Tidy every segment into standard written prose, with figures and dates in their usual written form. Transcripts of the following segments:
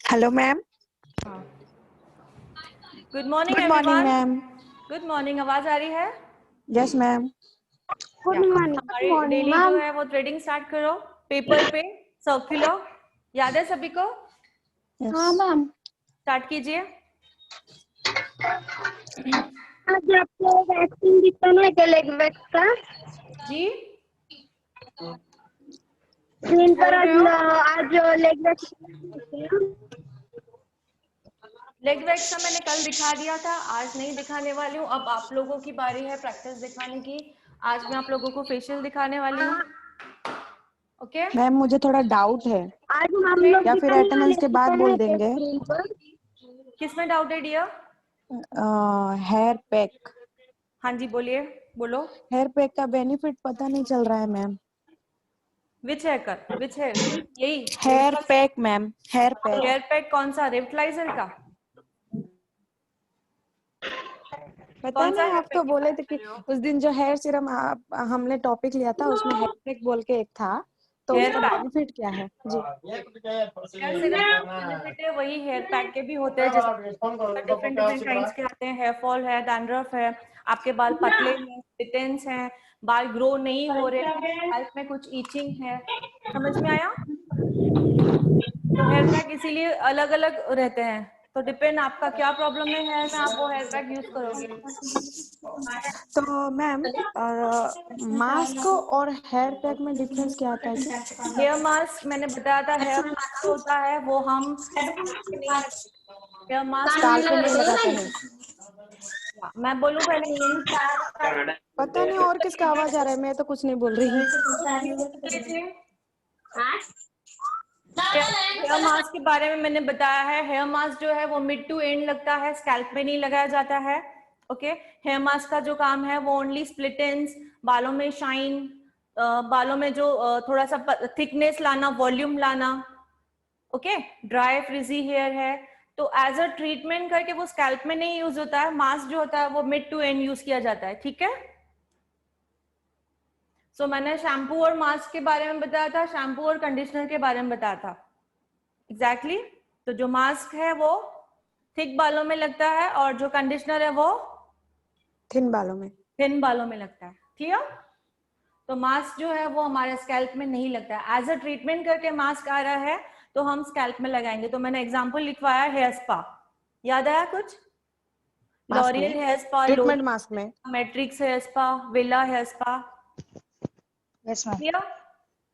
Hello ma'am. Good morning good morning everyone. Ma'am. Good morning, आवाज आ रही है? Yes ma'am. Good morning हमारी daily जो है वो ट्रेडिंग स्टार्ट करो पेपर पे सर्कुलर, याद है सभी को? हाँ मैम। स्टार्ट कीजिए। आज आपको वैक्सीन दिखाना है लेग वैक्स का जी स्क्रीन पर। बोल रहे हो? आज लेग वैक्स लेग वैक्स का मैंने कल दिखा दिया था, आज नहीं दिखाने वाली हूँ। अब आप लोगों की बारी है प्रैक्टिस दिखाने की। आज मैं आप लोगों को फेशियल दिखाने वाली हूँ। ओके मैम मुझे थोड़ा डाउट है, आज हम लोग या फिर दिखाने अटेंडेंस के बाद बोल वाले देंगे। स्क्रीन पर। किसमें डाउट है डियर? Hair pack. हाँ जी बोलिए, बोलो। हेयर पैक का बेनिफिट पता नहीं चल रहा है ma'am. Which hair cut, which hair? यही hair pack ma'am, hair pack. Hair pack कौन सा? रेविटलाइजर का? पता कौन सा नहीं, हेयर आप पैक तो की बोले बात थे कर कि रहे हो? उस दिन जो हेयर सीरम हमने टॉपिक लिया था उसमें हेयर पैक बोल के एक था, तो हेयर उसका पैक, बेनिफिट क्या है जी? हेयर सीरम का बेनिफिट है वही हेयर पैक के भी होते हैं, जैसे डिफरेंट डिफरेंट काइंड्स के आते हैं। हेयर फॉल है, डैंड्रफ है, आपके बाल पतले हैं, स्प्लिटेंस हैं, बाल ग्रो नहीं हो रहे हैं, स्कैल्प में कुछ ईचिंग है, समझ में आया? तो हेयर पैक इसीलिए अलग अलग रहते हैं, तो डिपेंड आपका क्या प्रॉब्लम है हेयर में, आप वो हेयर पैक यूज करोगे। तो मैम मास्क और हेयर पैक में डिफरेंस क्या आता है जी? हेयर मास्क मैंने बताया था, हेयर मास्क होता है वो हम नहीं, हेयर मास्क काल पे नहीं लगाते हैं। मैं बोलूं पहले? पता नहीं और किसका आवाज आ रहा है, मैं तो कुछ नहीं बोल रही। हेयर मास्क के बारे में मैंने बताया है। हेयर मास्क जो है वो मिड टू एंड लगता है, स्कैल्प में नहीं लगाया जाता है। ओके, हेयर मास्क का जो काम है वो ओनली स्प्लिट एंड्स, बालों में शाइन, बालों में जो थोड़ा सा थिकनेस लाना, वॉल्यूम लाना। ओके, ड्राई फ्रिजी हेयर है तो एज अ ट्रीटमेंट करके वो स्कैल्प में नहीं यूज होता है। मास्क जो होता है वो मिड टू एंड यूज किया जाता है, ठीक है? सो मैंने शैम्पू और मास्क के बारे में बताया था, शैम्पू और कंडीशनर के बारे में बताया था। एग्जैक्टली तो जो मास्क है वो थिक बालों में लगता है और जो कंडीशनर है वो थिन बालों में। थिन बालों में लगता है। क्लियर? तो मास्क जो है वो हमारे स्कैल्प में नहीं लगता है। एज अ ट्रीटमेंट करके मास्क आ रहा है तो हम स्कैल्प में लगाएंगे। तो मैंने एग्जांपल लिखवाया हेयर स्पा, याद आया कुछ? मास्क लॉरियल में, हेयर स्पा, ट्रीटमेंट मास्क में। Matrix hair spa, Wella hair spa. Yes ma'am. Clear?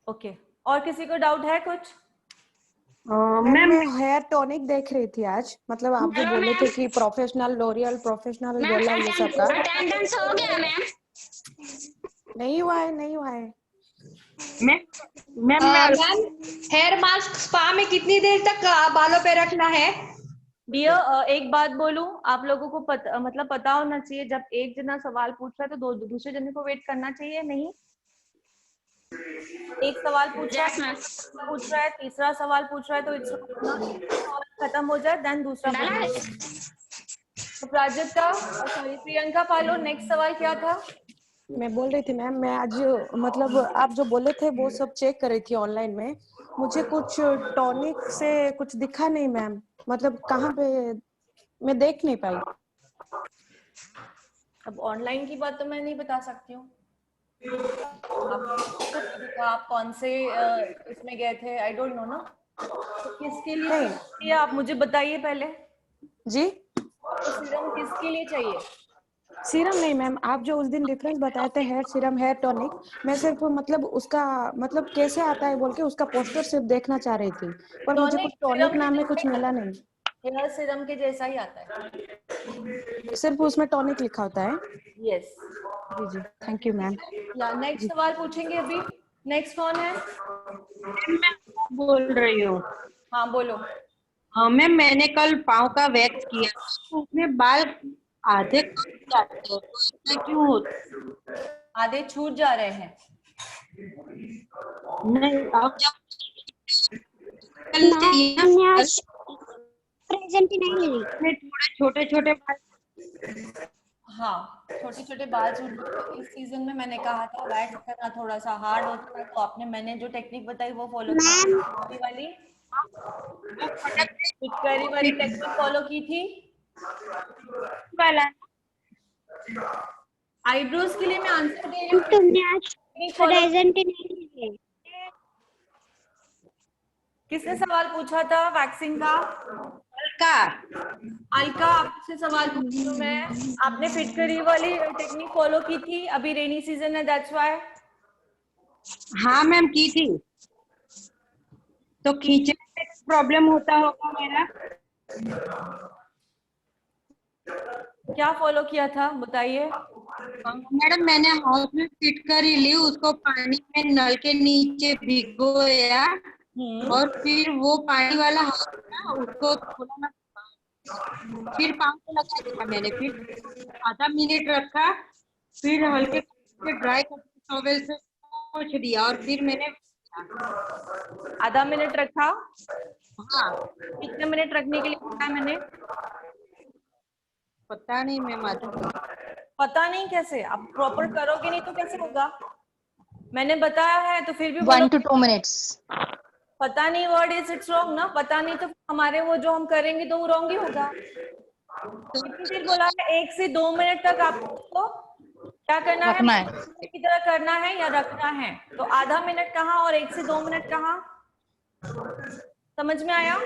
Okay, और किसी को डाउट है कुछ? मैम मैं हेयर टॉनिक देख रही थी आज, मतलब आप जो बोले थे कि प्रोफेशनल लॉरियल, प्रोफेशनल वेला, ये सब का अटेंडेंस हो गया मैम। नहीं हुआ है, नहीं हुआ है। मैम हेयर मास्क स्पा में कितनी देर तक बालों पे रखना है? डियर एक बात बोलूं, आप लोगों को मतलब पता होना चाहिए, जब एक जना सवाल पूछ रहा है तो दूसरे जने को वेट करना चाहिए नहीं? एक सवाल पूछ रहा है, पूछ रहा है, तीसरा सवाल पूछ रहा है, तो इट्स सवाल खत्म हो जाए देन दूसरा तो प्राजक्ता, सॉरी प्रियंका पालो, नेक्स्ट सवाल क्या था? मैं बोल रही थी मैम, मैं आज मतलब आप जो बोले थे वो सब चेक कर रही थी ऑनलाइन में, मुझे कुछ टॉनिक से कुछ दिखा नहीं मैम, मतलब कहाँ पे मैं देख नहीं पाई। अब ऑनलाइन की बात तो मैं नहीं बता सकती हूँ, आप कौन से इसमें गए थे, आई डोंट नो ना। तो किसके लिए चाहिए आप मुझे बताइए पहले जी। तो सीरम किसके लिए चाहिए? सीरम नहीं मैम, आप जो उस दिन डिफरेंस बताए थे हेयर सीरम, हेयर टॉनिक, मैं सिर्फ मतलब उसका मतलब कैसे आता है बोल के उसका पोस्टर सिर्फ देखना चाह रही थी, पर मुझे कुछ टॉनिक नाम में कुछ मिला नहीं। हेयर सीरम के जैसा ही आता है, सिर्फ उसमें टॉनिक लिखा होता है। यस। जी जी, थैंक यू मैम। या नेक्स्ट सवाल पूछेंगे अभी। नेक्स्ट कौन है? बोल रही हूँ। हाँ बोलो। मैम मैंने कल पाँव का वैक्स किया तो उसमें बाल आधे कट जाते हैं, तो ऐसा क्यों होता है? आधे छूट जा रहे हैं। नहीं, अब जब मैंने आज प्रेजेंट ही नहीं ली। थोड़े छोटे छोटे बाल, हाँ, छोटे छोटे बाल छूट। इस सीजन में मैंने कहा था वैक्स करना थोड़ा सा हार्ड होता है, तो आपने मैंने जो टेक्निक बताई वो फॉलो की वाली पिचकारी वाली टेक्निक फॉलो की थी। वाला आईब्रोज के लिए मैं आंसर दे रही हूँ। तुमने आज प्रेजेंट ही नहीं ली। किसने सवाल पूछा था वैक्सिंग का? का अलका, आपसे सवाल पूछ रही हूँ मैं। आपने फिटकरी वाली टेक्निक फॉलो की थी? अभी रेनी सीजन है, दैट्स व्हाई। हाँ मैम की थी, तो खींचने में प्रॉब्लम होता होगा मेरा। क्या फॉलो किया था बताइए। मैडम मैंने हाउस में फिट कर ही ली, उसको पानी में नल के नीचे भिगोया और फिर वो पानी वाला हाथ था उसको थोड़ा ना, फिर पाँव को लगा दिया मैंने, फिर आधा मिनट रखा, फिर हल्के से ड्राई टॉवेल से पोंछ दिया और फिर मैंने आधा मिनट रखा। हाँ कितने मिनट रखने के लिए बताया मैंने? पता नहीं मैम, पता नहीं कैसे? आप प्रॉपर करोगे नहीं तो कैसे होगा? मैंने बताया है तो फिर भी 1 to 2 minutes। पता नहीं वर्ड इज इट्स रॉन्ग ना। पता नहीं तो हमारे वो जो हम करेंगे तो वो रॉन्ग ही होगा। तो फिर बोला है 1 से 2 मिनट तक आपको क्या करना रखना है, है। की तरह करना है या रखना है। तो आधा मिनट कहाँ और 1 से 2 मिनट कहाँ? समझ में आया?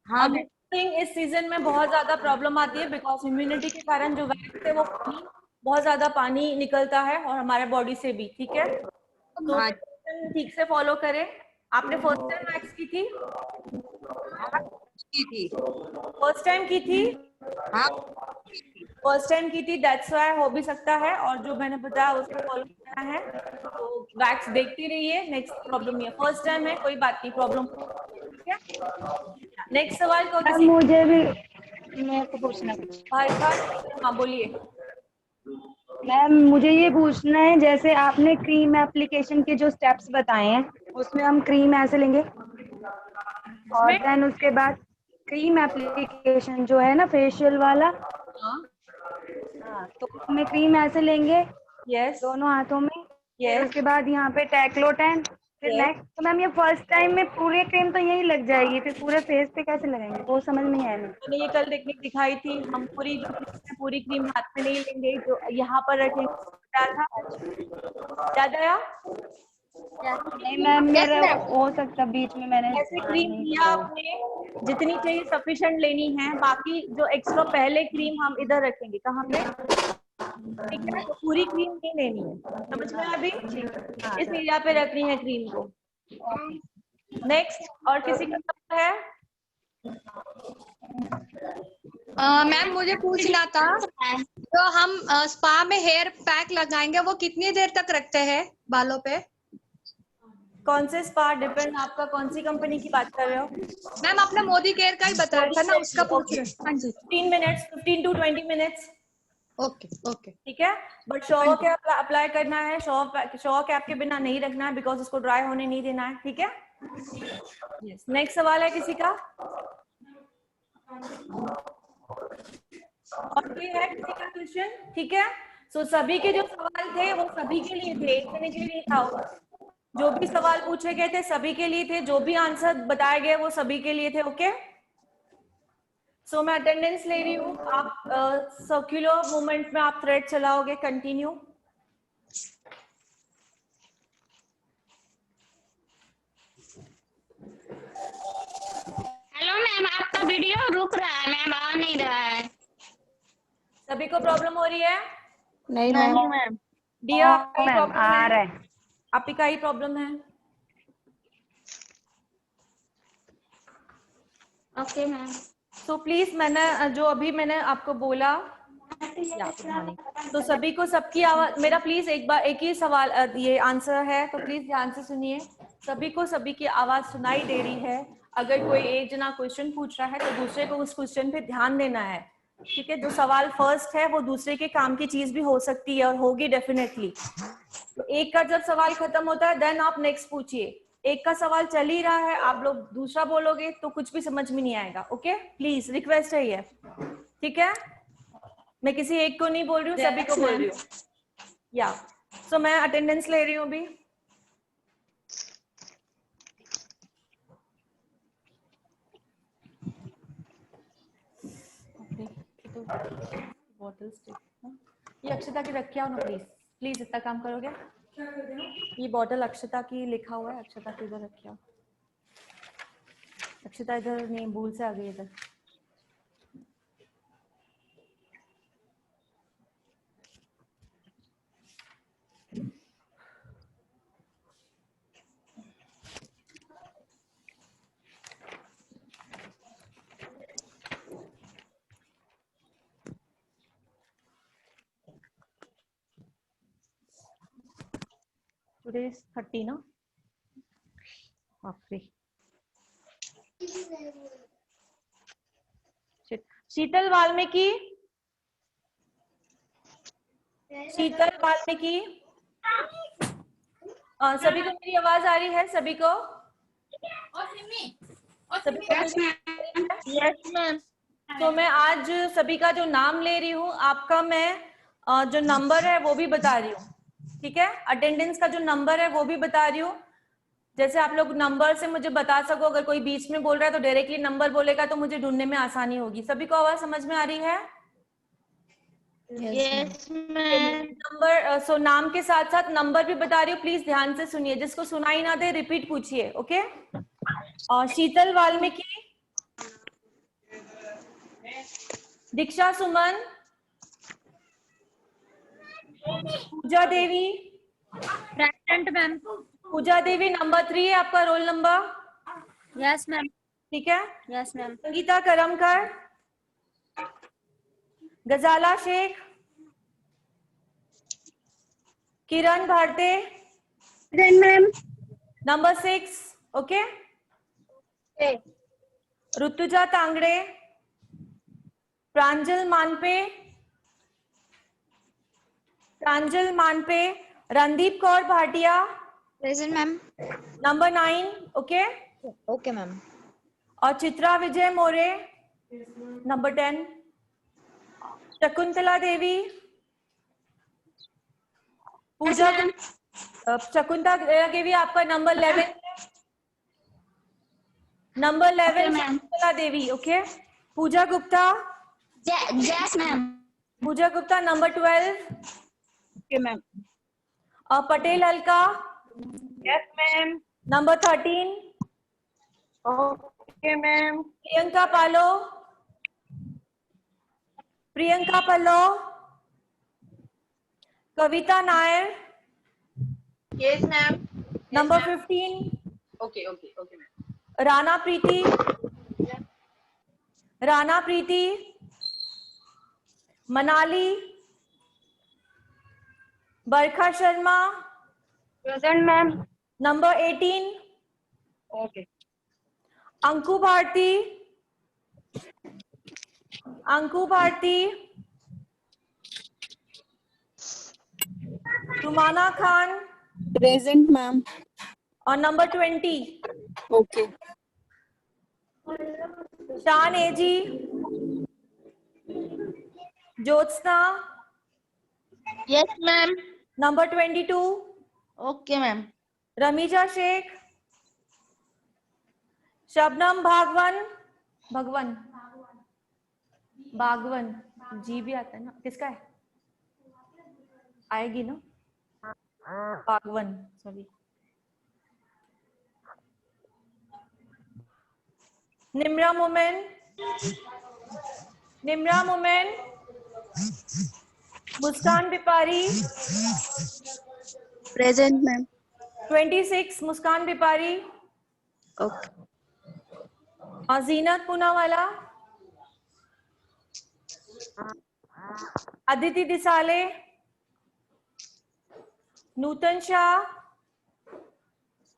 हाँ अब इस सीजन में बहुत ज्यादा प्रॉब्लम आती है बिकॉज ह्यूमिडिटी के कारण जो वैक्स है वो पानी, बहुत ज्यादा पानी निकलता है और हमारे बॉडी से भी। ठीक है, तो ठीक से फॉलो करें। आपने फर्स्ट टाइम वैक्स की थी? फर्स्ट टाइम की थी? हाँ फर्स्ट टाइम की थी, दैट्स व्हाई हो भी सकता है। और जो मैंने बताया उसको फॉलो करना है, तो वैक्स देखते रहिए। नेक्स्ट प्रॉब्लम ये फर्स्ट टाइम है, कोई बात नहीं, प्रॉब्लम। ठीक है, नेक्स्ट सवाल को किसी मुझे भी मेरे को पूछना है। भाई हाँ बोलिए। मैम मुझे ये पूछना है, जैसे आपने क्रीम एप्लीकेशन के जो स्टेप्स बताए हैं उसमें हम क्रीम ऐसे लेंगे और देन उसके बाद क्रीम एप्लीकेशन जो है ना फेशियल वाला, हाँ तो उसमें क्रीम ऐसे लेंगे यस दोनों हाथों में। यस उसके बाद यहाँ पे टैक्लोटेन, फिर नेक्स्ट। तो मैम ये फर्स्ट टाइम में पूरी क्रीम तो यही लग जाएगी, फिर पूरे फेस पे कैसे लगाएंगे वो समझ नहीं आया। मैंने ये कल टेक्निक दिखाई थी। हम पूरी क्रीम हाथ में नहीं लेंगे, जो यहाँ पर रखेंगे। क्या था याद आया? नहीं मैम मेरा हो सकता बीच में मैंने ऐसे क्रीम लिया आपने, जितनी चाहिए सफिशिएंट लेनी है। बाकी जो एक्स्ट्रा पहले क्रीम हम इधर रखेंगे कहाँ पे? ठीक है, तो पूरी क्रीम नहीं लेनी है, समझ में? अभी इस एरिया पे रखनी है क्रीम को। नेक्स्ट, और किसी का सवाल है? मैम मुझे पूछना था, जो हम स्पा में हेयर पैक लगाएंगे वो कितनी देर तक रखते हैं बालों पे? कौन से स्पा? डिपेंड, आपका कौन सी कंपनी की बात कर रहे हो? मैम आपने मोदी केयर का ही बताया था ना, उसका पूछ रहे। हाँ जी 15 minutes, 15 to 20 minutes. Okay okay ठीक है, बट शॉवर कैप अप्लाई करना है। शॉवर कैप के बिना नहीं रखना है बिकॉज उसको ड्राई होने नहीं देना है। ठीक है, यस। नेक्स्ट सवाल है किसी का? और कोई है किसी का क्वेश्चन? ठीक है, सो सभी के जो सवाल थे वो सभी के लिए थे, एक जने के लिए नहीं था। जो भी सवाल पूछे गए थे सभी के लिए थे, जो भी आंसर बताए गए वो सभी के लिए थे। ओके, सो मैं अटेंडेंस ले रही हूँ। आप सर्कुलर मूवमेंट में आप थ्रेड चलाओगे, कंटिन्यू। हेलो मैम, आपका वीडियो रुक रहा है मैम, आ नहीं रहा है। सभी को प्रॉब्लम हो रही है? नहीं मैम। डिया मैम आ रहा है। आपकी का ही प्रॉब्लम है? Okay ma'am. सो प्लीज, मैंने जो अभी मैंने आपको बोला तो सभी को सबकी आवाज, मेरा प्लीज एक बार एक ही सवाल ये आंसर है तो प्लीज ध्यान से सुनिए। सभी को सभी की आवाज सुनाई दे रही है? अगर कोई एक जना क्वेश्चन पूछ रहा है तो दूसरे को उस क्वेश्चन पे ध्यान देना है, ठीक है। जो सवाल फर्स्ट है वो दूसरे के काम की चीज भी हो सकती है और होगी डेफिनेटली। तो एक का जब सवाल खत्म होता है देन आप नेक्स्ट पूछिए। एक का सवाल चल ही रहा है, आप लोग दूसरा बोलोगे तो कुछ भी समझ में नहीं आएगा। ओके, प्लीज रिक्वेस्ट है ये, ठीक है। मैं किसी एक को नहीं बोल रही हूँ, सभी को बोल रही हूँ। या सो मैं अटेंडेंस ले रही हूँ अभी। ये अक्षता की रख के आओ ना प्लीज, प्लीज इतना काम करोगे। ये बॉटल अक्षता की लिखा हुआ है, अक्षता की इधर रख के आओ। अक्षता इधर नहीं, भूल से आ गई इधर। Today is 30 ना? आखिरी। शीतल वाल्मीकि, शीतल वाल्मीकि, सभी को मेरी आवाज आ रही है? सभी को? सभी को? Yes ma'am. तो मैं आज सभी का जो नाम ले रही हूँ, आपका मैं जो नंबर है वो भी बता रही हूँ, ठीक है। अटेंडेंस का जो नंबर है वो भी बता रही हूँ, जैसे आप लोग नंबर से मुझे बता सको। अगर कोई बीच में बोल रहा है तो डायरेक्टली नंबर बोलेगा तो मुझे ढूंढने में आसानी होगी। सभी को आवाज समझ में आ रही है? Yes ma'am. नंबर सो नाम के साथ साथ नंबर भी बता रही हूँ, प्लीज ध्यान से सुनिए। जिसको सुनाई ना दे रिपीट पूछिए, okay. Sheetal Valmiki, Diksha Suman, Pooja Devi. Present ma'am. Pooja Devi number 3 है आपका रोल नंबर। Yes ma'am. ठीक है। Yes ma'am. Sangeeta Karmakar, Gazala Shaikh, Kiran Bharate, ma'am. Number 6, okay. Rutuja Tangade, Pranjal Manpe, Pranjal Manpe, Randeep Kaur Bhatia, present ma'am. Number 9, okay. Okay ma'am. और चित्रा विजय मोरे, नंबर 10। शकुंतला देवी, पूजा, शकुंतला देवी आपका नंबर 11 है। Number 11 Shakuntala Devi, okay. Pooja Gupta, yes ma'am. Pooja Gupta number 12। Okay ma'am. और Patel Alka, yes ma'am. Number 13। Okay ma'am. Priyanka Palo, Priyanka Pallo, Kavita Nair, yes ma'am. Number 15। Okay okay okay ma'am. Rana Preeti, Rana Preeti, Manali, Barkha Sharma, present ma'am. Number 18। Okay. Anku Bharti, Anku Bharti, Rumana Khan, present ma'am. और number 20 okay. Shan एजी, Jyotsna, yes ma'am. Number 22 okay ma'am. Rameeza Shaikh, Shabnam Bhagwan, Bhagwan, Bagwan, जी भी आता है ना, किसका है? आएगी ना, Bagwan, sorry. Nimra Momin, Nimra Momin, Muskan Bipari, present ma'am. 26 Muskan Bipari, okay. और Zeenat Poonawala, Aditi Disale, Nutan Shah,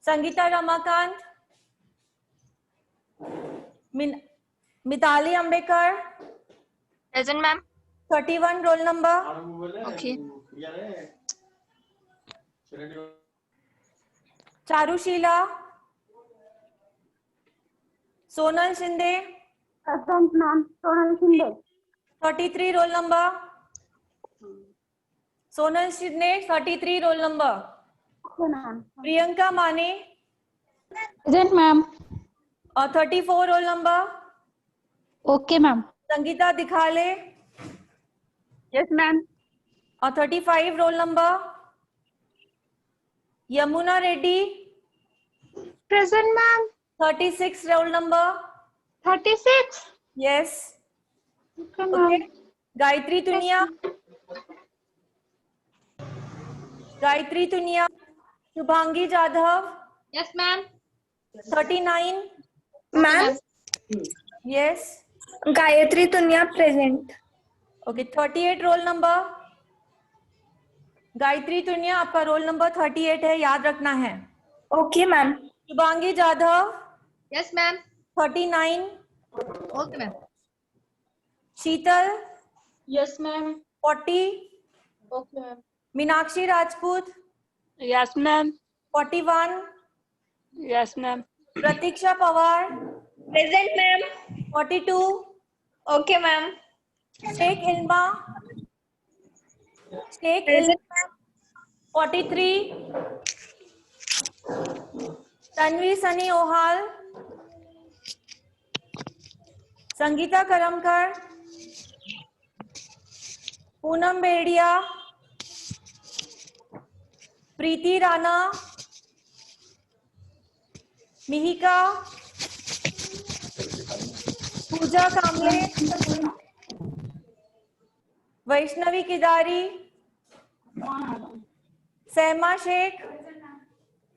Sangeeta Ramakant, Mitali Ambekar, present ma'am. 31 roll number. Okay. Charushila, Sonal Shinde, present ma'am. Sonal Shinde. 33 roll number. Sonal Shinde 33 roll number. Okay ma'am. Priyanka Mane present ma'am. और 34 roll number. Okay ma'am. Sangeeta Dikhale yes ma'am. और 35 roll number. Yamuna Reddy present ma'am. 36 roll number. 36। Yes. Okay okay. Ma'am. Gayatri Tuniya, Gayatri Tuniya, Shubhangi Jadhav, yes ma'am. 39। Ma'am. Yes. Gayatri Tuniya present. Okay. 38 roll number. Gayatri Tuniya आपका roll number 38 है, याद रखना है। Okay ma'am. Shubhangi Jadhav yes ma'am. 39। Okay ma'am. Sheetal yes ma'am. 40। Okay ma'am. Meenakshi Rajput Yes, ma'am. 41। Yes, ma'am. Pratiksha Pawar present ma'am. 42। Okay ma'am. Sheikh इल्मा, Shaikh present Ilma 43। Tanvi Sunny Ohal, Sangeeta Karmakar, Poonam Bedia, Preeti Rana, Mihika, Pooja Kamle, Vaishnavi Kidari, Sahma Shaikh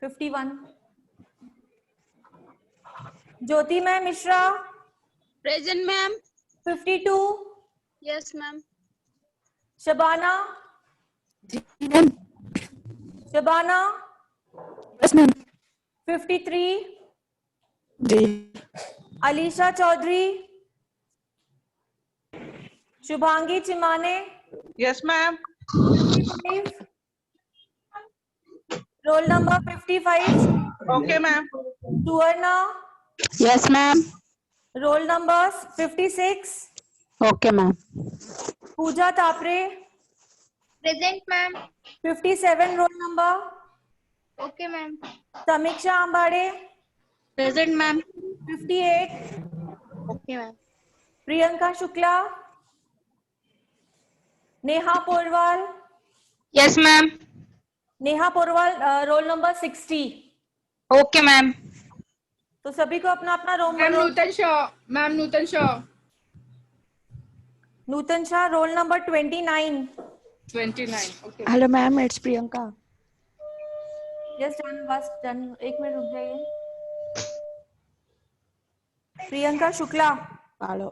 51। Jyotirmay Mishra Present, ma'am. 52। Yes, ma'am. Shabana, Shabana Yes, ma'am. 53। जी। Alisha Chaudhary, Shubhangi Chimane Yes, ma'am. 55। Roll number 55। Okay, ma'am. Suvarna, Yes, ma'am. Roll number 56। Okay, ma'am. Pooja Tapre present ma'am. 57 roll number. Okay ma'am. Samiksha Ambade Present, ma'am. 58। Okay ma'am. Priyanka Shukla, Neha Porwal, Yes, ma'am. Neha Porwal roll number 60। Okay, ma'am. तो सभी को अपना अपना roll ma'am Nutan Shah. Ma'am Nutan Shah. Nutan Shah roll number 29। 29। Okay. Hello, ma'am. It's Priyanka. Yes done, बस done, 1 minute रुक जाइए। प्रियंका शुक्ला, पालो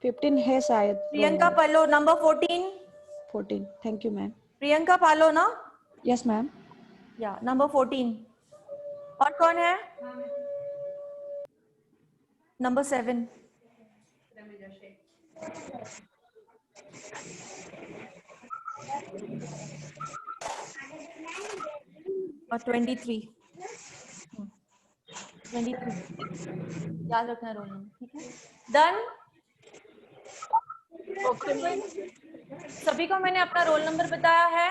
15 है शायद। प्रियंका पल्लो number 14। 14। Thank you ma'am. Priyanka पालो ना, यस मैम। या नंबर 14। और कौन है? नंबर 7। और 23। 23 याद रखना रोल नंबर, ठीक है? डन। सभी को मैंने अपना रोल नंबर बताया है।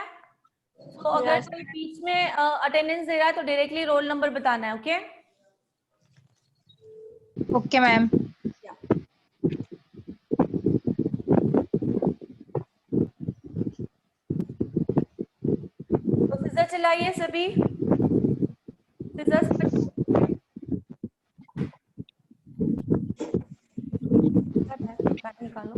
तो अगर कोई बीच में अटेंडेंस दे रहा है तो डायरेक्टली रोल नंबर बताना है। ओके? Okay ma'am. तो सीजर चलाइए सभी। सीजर बैट निकालो।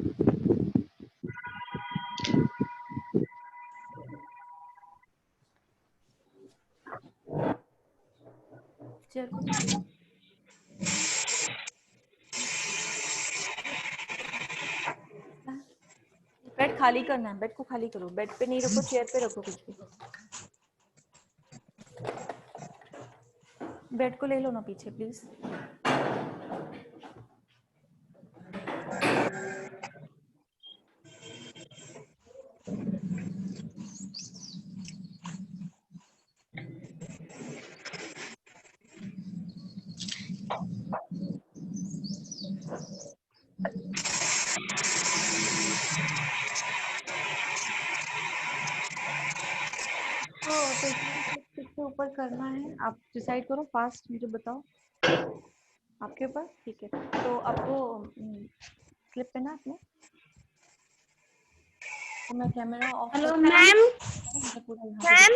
चेयर को बेड खाली करना है, बेड को खाली करो, बेड पे नहीं रखो, चेयर पे रखो कुछ भी। बेड को ले लो ना पीछे प्लीज। तो किसके ऊपर करना है आप डिसाइड करो, फास्ट मुझे बताओ, आपके ऊपर। ठीक है, तो आपको क्लिप पे ना अपने, तो मैं camera off hello ma'am. Ma'am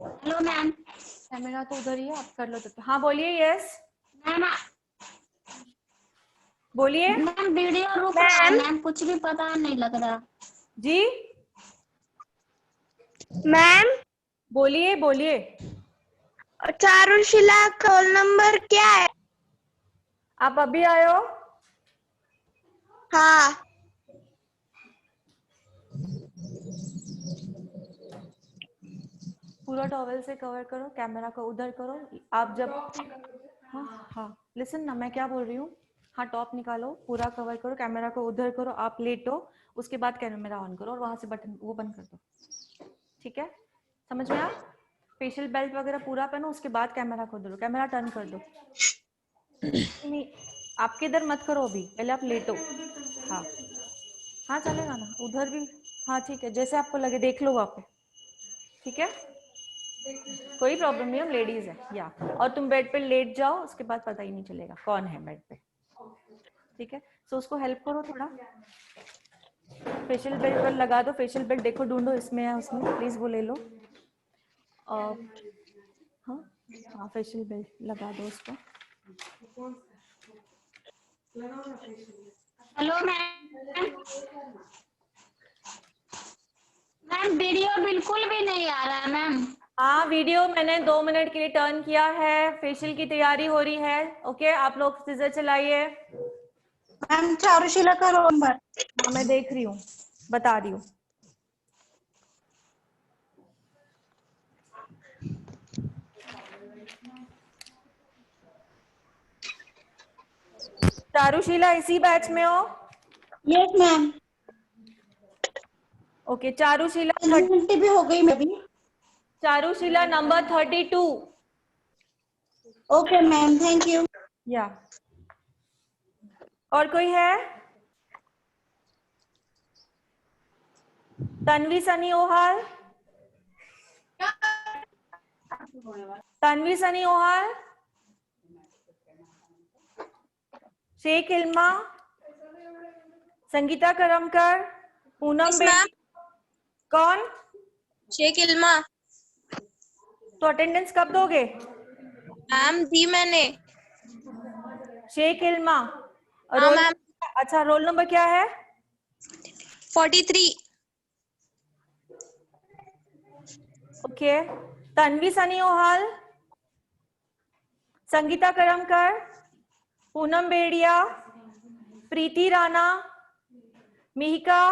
hello ma'am. Camera तो उधर ही है, आप कर लो तब। हाँ बोलिए। यस मैम बोलिए। मैम वीडियो रुक रहा है मैम, कुछ भी पता नहीं लग रहा। जी मैम बोलिए बोलिए। चारुशिला का रोल नंबर क्या है? आप अभी आए हो? हाँ। पूरा टॉवेल से कवर करो, कैमरा को उधर करो। आप जब हाँ लिसन ना, मैं क्या बोल रही हूँ। हाँ टॉप निकालो, पूरा कवर करो, कैमरा को उधर करो, आप लेटो, उसके बाद कैमरा ऑन करो और वहां से बटन वो बंद कर दो। ठीक है, समझ में आया? फेशियल बेल्ट वगैरह पूरा पहनो, उसके बाद कैमरा को उधर, कैमरा टर्न कर दो। नहीं आपके इधर मत करो अभी, पहले आप लेटो। हाँ हाँ चलेगा ना उधर भी। हाँ ठीक है, जैसे आपको लगे देख लो वहाँ पे। ठीक है, कोई प्रॉब्लम नहीं, हम लेडीज है या। और तुम बेड पे लेट जाओ, उसके बाद पता ही नहीं चलेगा कौन है बेड पे। ठीक है, सो उसको हेल्प करो थोड़ा, फेशियल बेल्ट पर लगा दो। फेशियल बेल्ट देखो, ढूंढो, इसमें है उसमें, प्लीज वो ले लो। और हाँ फेशियल बेल्ट लगा दो उसको। Hello ma'am. मैम वीडियो बिल्कुल भी नहीं आ रहा है मैम। हाँ वीडियो मैंने 2 मिनट के लिए टर्न किया है, फेशियल की तैयारी हो रही है। ओके आप लोग सीजर चलाइए। मैम चारुशिला का रोल नंबर। हाँ मैं देख रही हूँ, बता रही हूँ। चारुशीला इसी बैच में हो? Yes ma'am. ओके चारुशीला घंटे भी हो गई मैं भी। Charushila number 32। Okay ma'am, thank you. या और कोई है? तन्वी सनी ओहाल, तन्वी सनी ओहाल, शेख इल्मा, संगीता करमकर, पूनम बेदी। कौन? शेख इल्मा। तो अटेंडेंस कब दोगे? मैम दी मैंने। शेख इल्मा। हाँ मैम। अच्छा रोल नंबर क्या है? 43। Okay Tanvi Sunny Ohal, Sangeeta Karmakar, Poonam Bedia, Preeti Rana, Mihika,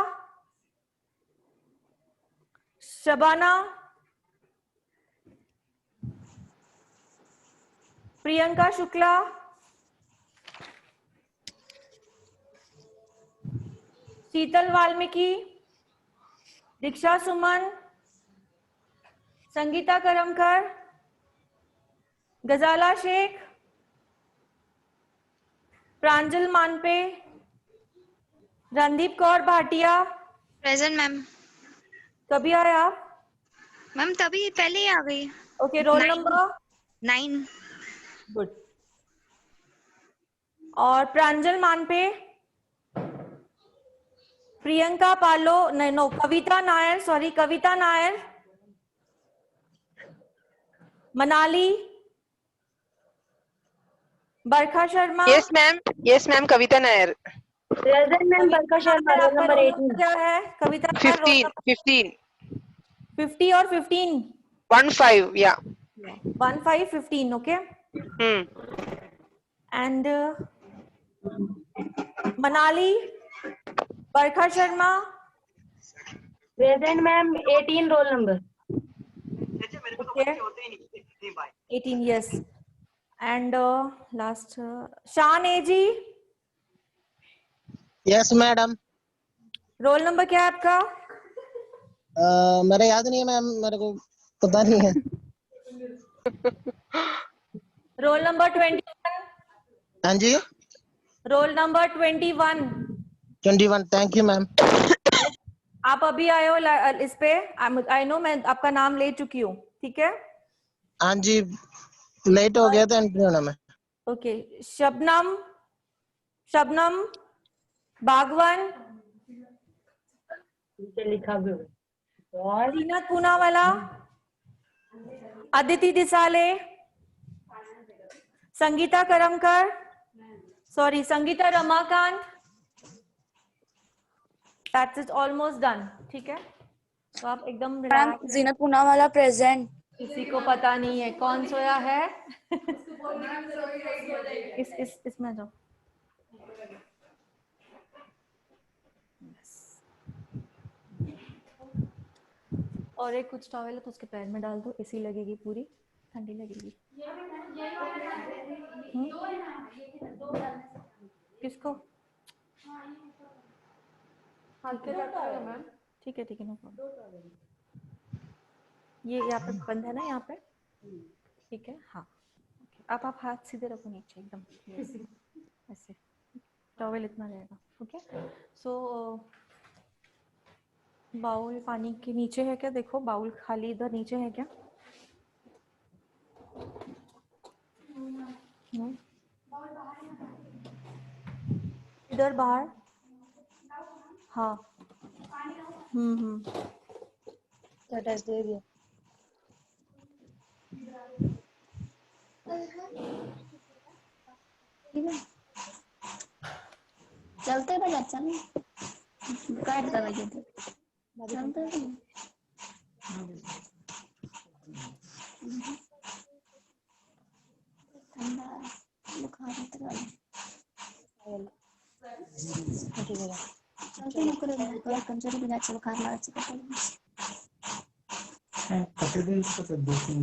Shabana, Priyanka Shukla, Sheetal Valmiki, Diksha Suman, Sangeeta Karmakar, Gazala Shaikh, Pranjal Manpe, Randeep Kaur Bhatia. Present ma'am. कभी आए आप? मैम तभी पहले ही आ गई। Okay roll number 9। गुड। और प्रांजल मानपे, प्रियंका पालो, नहीं no Kavita Nair, sorry Kavita Nair, Manali, Barkha Sharma. Yes ma'am Kavita Nair. Present ma'am Barkha Sharma, roll number 18। क्या है कविता नायर? रोल 15 50 और 15 15 या 15 15 okay. And Manali, Barkha Sharma. Present ma'am 18 roll number. Okay 18 yes. And last Shaan एजी। Yes madam. रोल नंबर क्या है आपका? मेरा याद नहीं है मैम, मेरे को पता नहीं है। Roll number 21। हाँ जी roll number 21। 21 thank you ma'am. आप अभी आए हो इस पे, आई नो मैं आपका नाम ले चुकी हूँ, ठीक है। हाँ जी लेट हो गया था एंट्री होने में। ओके, शबनम, शबनम बागवन, लिखा भी Zeenat Poonawala, Aditi Disale, Sangeeta Karmakar, sorry Sangeeta Ramakant. That's is almost done, ठीक है। तो आप एकदम रिलैक्स। जीनत पूनावाला प्रेजेंट। किसी को पता नहीं है कौन सोया है। इसमें जाओ। और एक कुछ टॉवेल है तो उसके पैर में डाल दो, एसी लगेगी, पूरी ठंडी लगेगी। किसको? ठीक है नो प्रॉब्लम। ये यहाँ पे बंद है ना, यहाँ पे, ठीक है। हाँ आप हाथ सीधे रखो नीचे एकदम ऐसे, टॉवेल इतना रहेगा, ओके। सो बाउल पानी के नीचे है क्या? देखो बाउल खाली इधर नीचे है क्या? इधर बाहर, हाँ। दे दिया। चलते बजा चल काट दो बजे चलते ठंडा बुखार उतर चलते न करे थोड़ा कमजोरी बिना चल बुखार लगा चुका कते दिन से तो दो तीन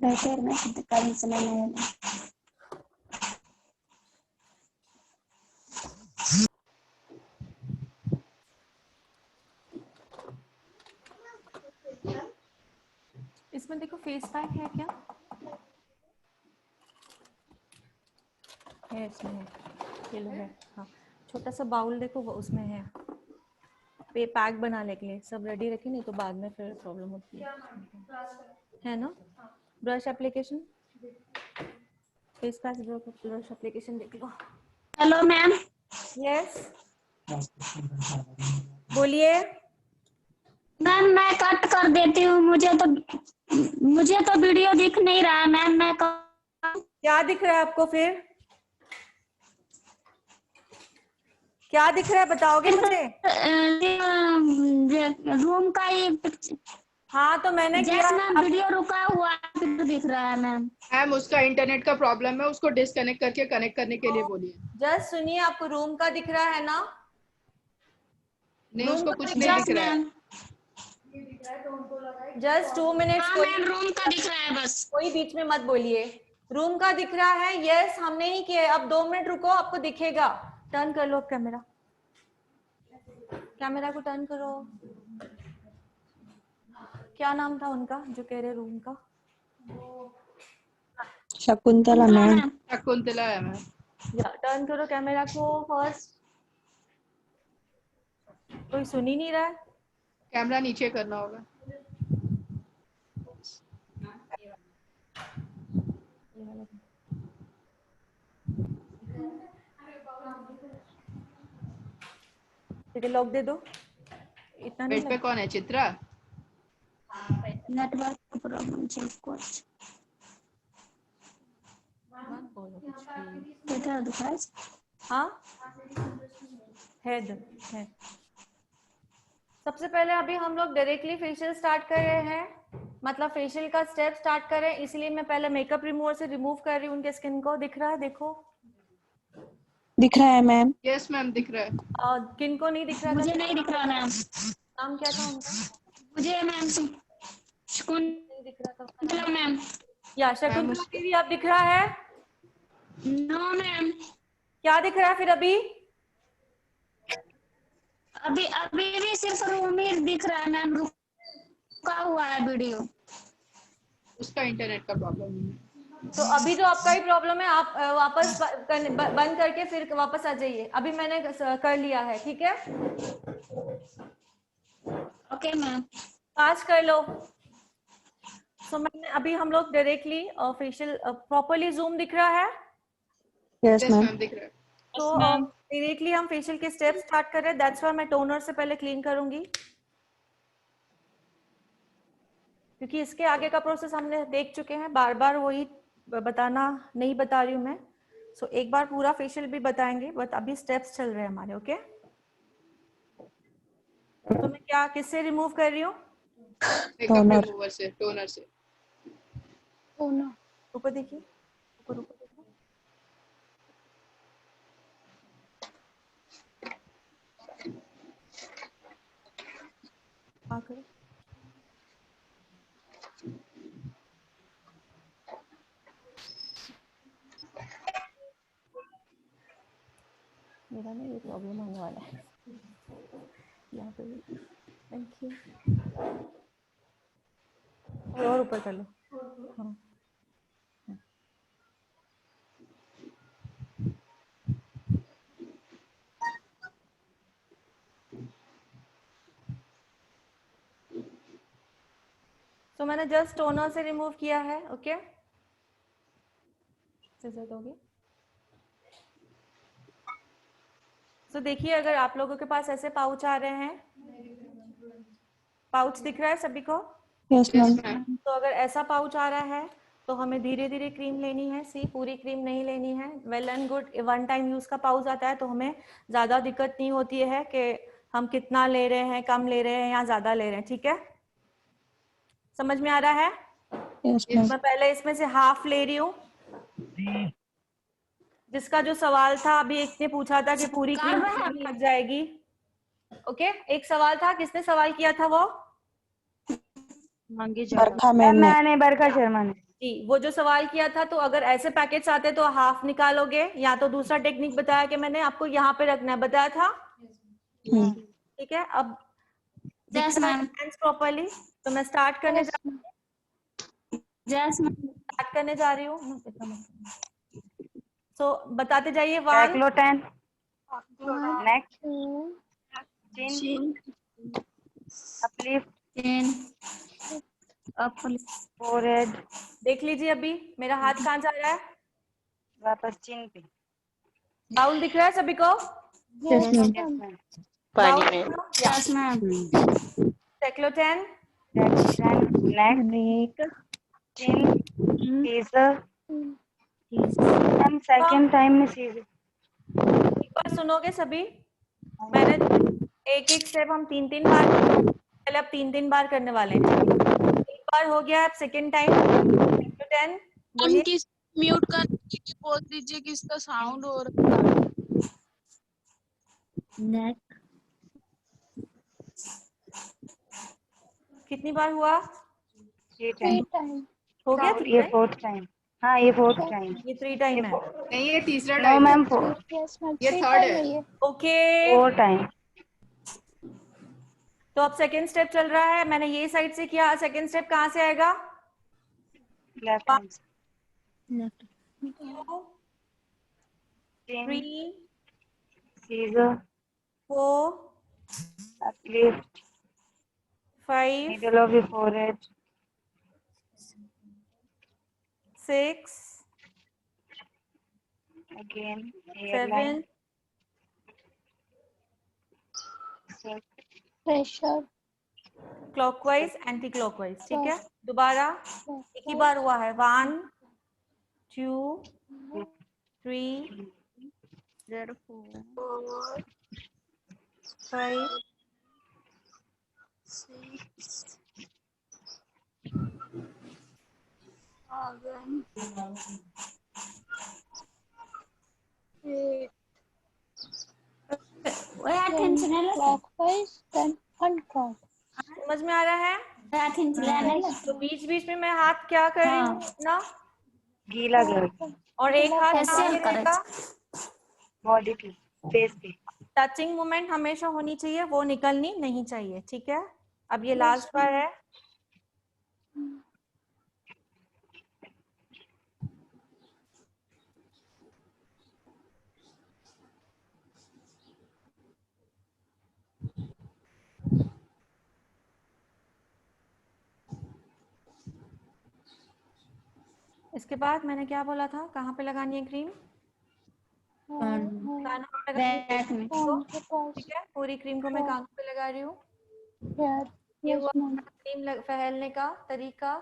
बेहतर में कल समय नहीं इसमें देखो फेस पैक है क्या? है इसमें, ये लो है, हाँ। छोटा सा बाउल देखो वो उसमें है, पे पैक बनाने के लिए सब रेडी रखे, नहीं तो बाद में फिर प्रॉब्लम होती है ना। Brush application, face pack brush application देख लो। Hello ma'am. यस बोलिए मैम। मैं कट कर देती हूँ, मुझे तो वीडियो दिख नहीं रहा है मैम। मैं क्या दिख रहा है आपको? फिर क्या दिख रहा है बताओगे मुझे? रूम का ही। हाँ तो मैंने किया। मैम वीडियो रुका हुआ दिख रहा है मैम। मैम उसका इंटरनेट का प्रॉब्लम है, उसको डिस्कनेक्ट करके कनेक्ट करने के लिए बोलिए। जस्ट सुनिए, आपको रूम का दिख रहा है ना? नहीं उसको कुछ नहीं दिख रहा है। Just 2 minutes. रूम का दिख रहा है बस, कोई बीच में मत बोलिए। रूम का दिख रहा है, यस हमने ही किया। अब 2 मिनट रुको, आपको दिखेगा। टर्न कर लो कैमरा, कैमरा को टर्न करो। क्या नाम था उनका जो कह रहे रूम का? शकुंतला मैम। शकुंतला है मैम। या टर्न करो कैमरा को फर्स्ट। कोई सुन ही नहीं रहा है। कैमरा नीचे करना होगा। लॉक दे दो। इतना बेड पे कौन है? चित्रा। नेटवर्क प्रॉब्लम चल कुछ बेटा दिखाए। हाँ है सबसे पहले अभी हम लोग डायरेक्टली फेशियल स्टार्ट कर रहे हैं, मतलब फेशियल का स्टेप स्टार्ट कर रहे हैं, इसलिए मैं पहले मेकअप रिमूवर से रिमूव कर रही हूँ उनके स्किन को। दिख रहा है? देखो दिख रहा है मैम। यस मैम दिख रहा है। और किन को नहीं दिख रहा? मुझे नहीं दिख रहा मैम। नाम क्या था उनका? मुझे मैम नहीं दिख रहा था मैम। या शकुंतला दीदी आप दिख रहा है? No ma'am. क्या दिख रहा है फिर? अभी भी सिर्फ रूम ही दिख रहा है मैम, रुका हुआ है वीडियो। उसका इंटरनेट का प्रॉब्लम है। तो अभी तो आपका ही प्रॉब्लम है, आप वापस बंद करके फिर वापस आ जाइए। अभी मैंने कर लिया है, ठीक है? Okay ma'am. पास कर लो। सो मैंने अभी हम लोग डायरेक्टली फेशियल प्रॉपर्ली जूम दिख रहा है? Yes ma'am. दिख रहा है। तो डायरेक्टली हम फेशियल के स्टेप स्टार्ट कर रहे हैं। दैट्स व्हाई मैं टोनर से पहले क्लीन करूंगी, क्योंकि इसके आगे का प्रोसेस हमने देख चुके हैं। बार बार वही बताना नहीं बता रही हूँ मैं। सो एक बार पूरा फेशियल भी बताएंगे, बट अभी स्टेप्स चल रहे हैं हमारे। ओके, तो मैं क्या किससे रिमूव कर रही हूँ? टोनर से। टोनर से ऊपर देखिए, ऊपर ऊपर देखो। करो। मेरा ना ये प्रॉब्लम आने वाला है यहाँ पे भी। Thank you. और ऊपर कर लो। हाँ, तो मैंने जस्ट टोनर से रिमूव किया है। ओके, सिजर दोगे? तो देखिए, अगर आप लोगों के पास ऐसे पाउच आ रहे हैं, पाउच दिख रहा है सभी को? Yes ma'am. तो अगर ऐसा पाउच आ रहा है तो हमें धीरे धीरे क्रीम लेनी है। सी, पूरी क्रीम नहीं लेनी है। Well and good, one time use का पाउच आता है तो हमें ज्यादा दिक्कत नहीं होती है कि हम कितना ले रहे हैं, कम ले रहे हैं या ज्यादा ले रहे हैं। ठीक है, समझ में आ रहा है? Yes ma'am. मैं पहले इसमें से हाफ ले रही हूँ। जिसका जो सवाल था, अभी एक ने पूछा था कि पूरी क्रीम लग जाएगी। ओके, एक सवाल था, किसने सवाल किया था? वो बरखा मैम ने। मैंने बरखा शर्मा ने। जी, वो जो सवाल किया था, तो अगर ऐसे पैकेट्स आते तो हाफ निकालोगे, या तो दूसरा टेक्निक बताया कि मैंने आपको यहाँ पे रखना है, बताया था? ठीक है, अब यस मैम। प्रॉपर्ली तो मैं स्टार्ट करने जा रही हूँ। सो बताते जाइए। 1 10 नेक्स्ट चिन अपलिफ्ट 10 फोरहेड। देख लीजिए, अभी मेरा हाथ कहाँ जा रहा है? वापस चिन पे। बाउल दिख रहा है सभी को? Yes ma'am. पानी में। Yes ma'am. टेक्लोटेन नेक्स्ट चिन सीजर। हम सेकंड टाइम में सीजर। एक बार सुनोगे सभी? मैंने एक एक स्टेप हम 3-3 बार, पहले अब 3-3 बार करने वाले हैं। एक बार हो गया, अब सेकंड टाइम। टेक्लोटेन बोलिए। म्यूट कर दीजिए, बोल दीजिए कि इसका साउंड हो रहा है। नेक कितनी बार हुआ? 3 टाइम हो गया? ये 4th टाइम। हाँ, ये 4th टाइम। ये 3 टाइम है। नहीं, ये तीसरा नो टाइम मैम, ये थर्ड है। Okay, 4 time. तो अब सेकंड स्टेप चल रहा है। मैंने ये साइड से किया, सेकंड स्टेप कहाँ से आएगा? Left hand. 2 chin 3 scissor 4 uplift 5 middle of your forehead 6 again 7 pressure clockwise anti clockwise. ठीक है, दोबारा एक ही बार हुआ है। 1 2 3 4 5 clockwise then unclockwise. समझ में आ रहा है? तो बीच बीच में मैं हाथ क्या कर रही हूँ ना, गीला कर और एक हाथ कहाँ पे रहेगा? बॉडी पे, फेस पे। टचिंग मूवमेंट हमेशा होनी चाहिए, वो निकलनी नहीं चाहिए। ठीक है, अब ये लास्ट बार है। इसके बाद मैंने क्या बोला था, कहाँ पे लगानी है क्रीम? कानों पे लगानी है तो, ठीक है, पूरी क्रीम को मैं कानों पे लगा रही हूँ। ये हुआ क्रीम फैलने का तरीका,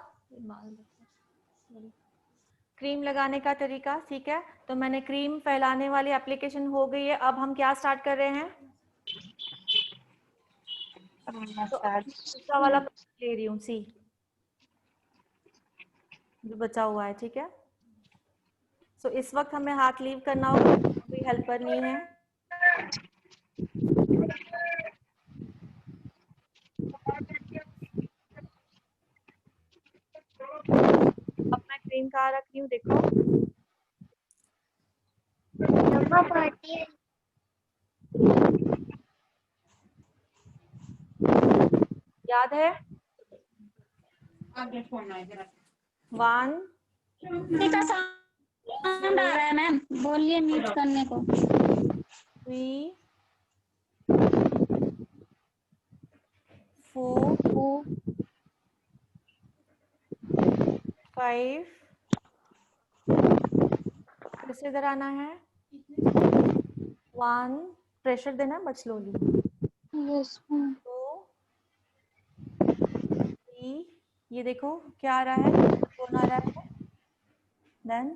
क्रीम लगाने का तरीका, ठीक है। तो मैंने क्रीम फैलाने वाली एप्लीकेशन हो गई है। अब हम क्या स्टार्ट कर रहे हैं? तो दूसरा वाला ले रही हूँ, सी जो बचा हुआ है, ठीक है। सो इस वक्त हमें हाथ लीव करना होगा, कोई हेल्पर नहीं है। अब मैं क्रीम कहाँ रख रही हूँ, देखो। याद है? 1 साउंड आ रहा है मैम, बोलिए म्यूट करने को। 3 4 5 फिर से इधर आना है। 1 प्रेशर देना बट स्लोली। 2 3 ये देखो क्या आ रहा है, कौन आ रहा है? देन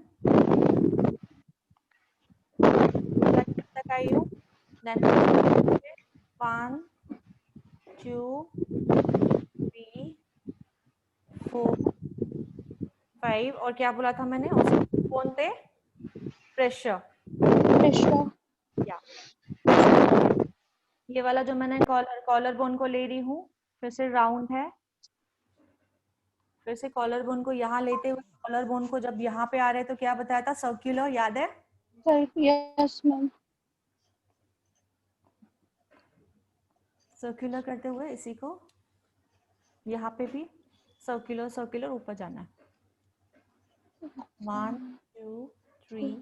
तक आई हूँ। देन 1 2 3 4 5 और क्या बोला था मैंने उसको कौन थे? प्रेशर। या ये वाला जो मैंने कॉलर बोन को ले रही हूँ, फिर से राउंड है। फिर से कॉलर बोन को यहाँ लेते हुए, कॉलर बोन को जब यहाँ पे आ रहे तो क्या बताया था? सर्कुलर, याद है? Yes ma'am. सर्कुलर करते हुए इसी को यहाँ पे भी सर्कुलर सर्कुलर ऊपर जाना है। 1 2 3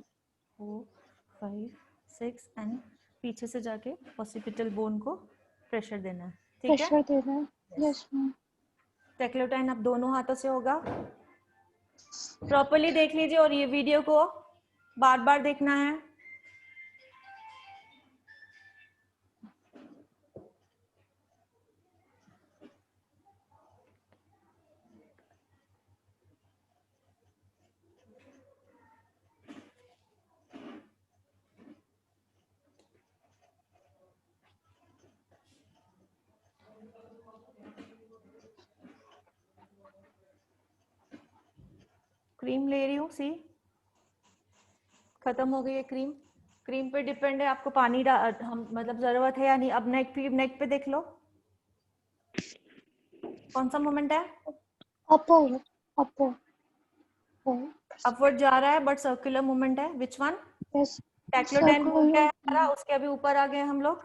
4 5 6 एंड पीछे से जाके ऑसिपिटल बोन को प्रेशर देना है, ठीक है? प्रेशर देना है, यस मैम। टेक्लोटाइन अब दोनों हाथों से होगा। प्रॉपर्ली देख लीजिए और ये वीडियो को बार बार देखना है। क्रीम ले रही हूँ, सी खत्म हो गई है क्रीम। क्रीम पे डिपेंड है आपको पानी हम मतलब जरूरत है या नहीं। अब नेक पे देख लो कौन सा मोमेंट है? अपवर्ड जा रहा है बट सर्कुलर मूवमेंट है। Which one? टेक्लोटाइन बोल क्या है हमारा, उसके अभी ऊपर आ गए हम लोग।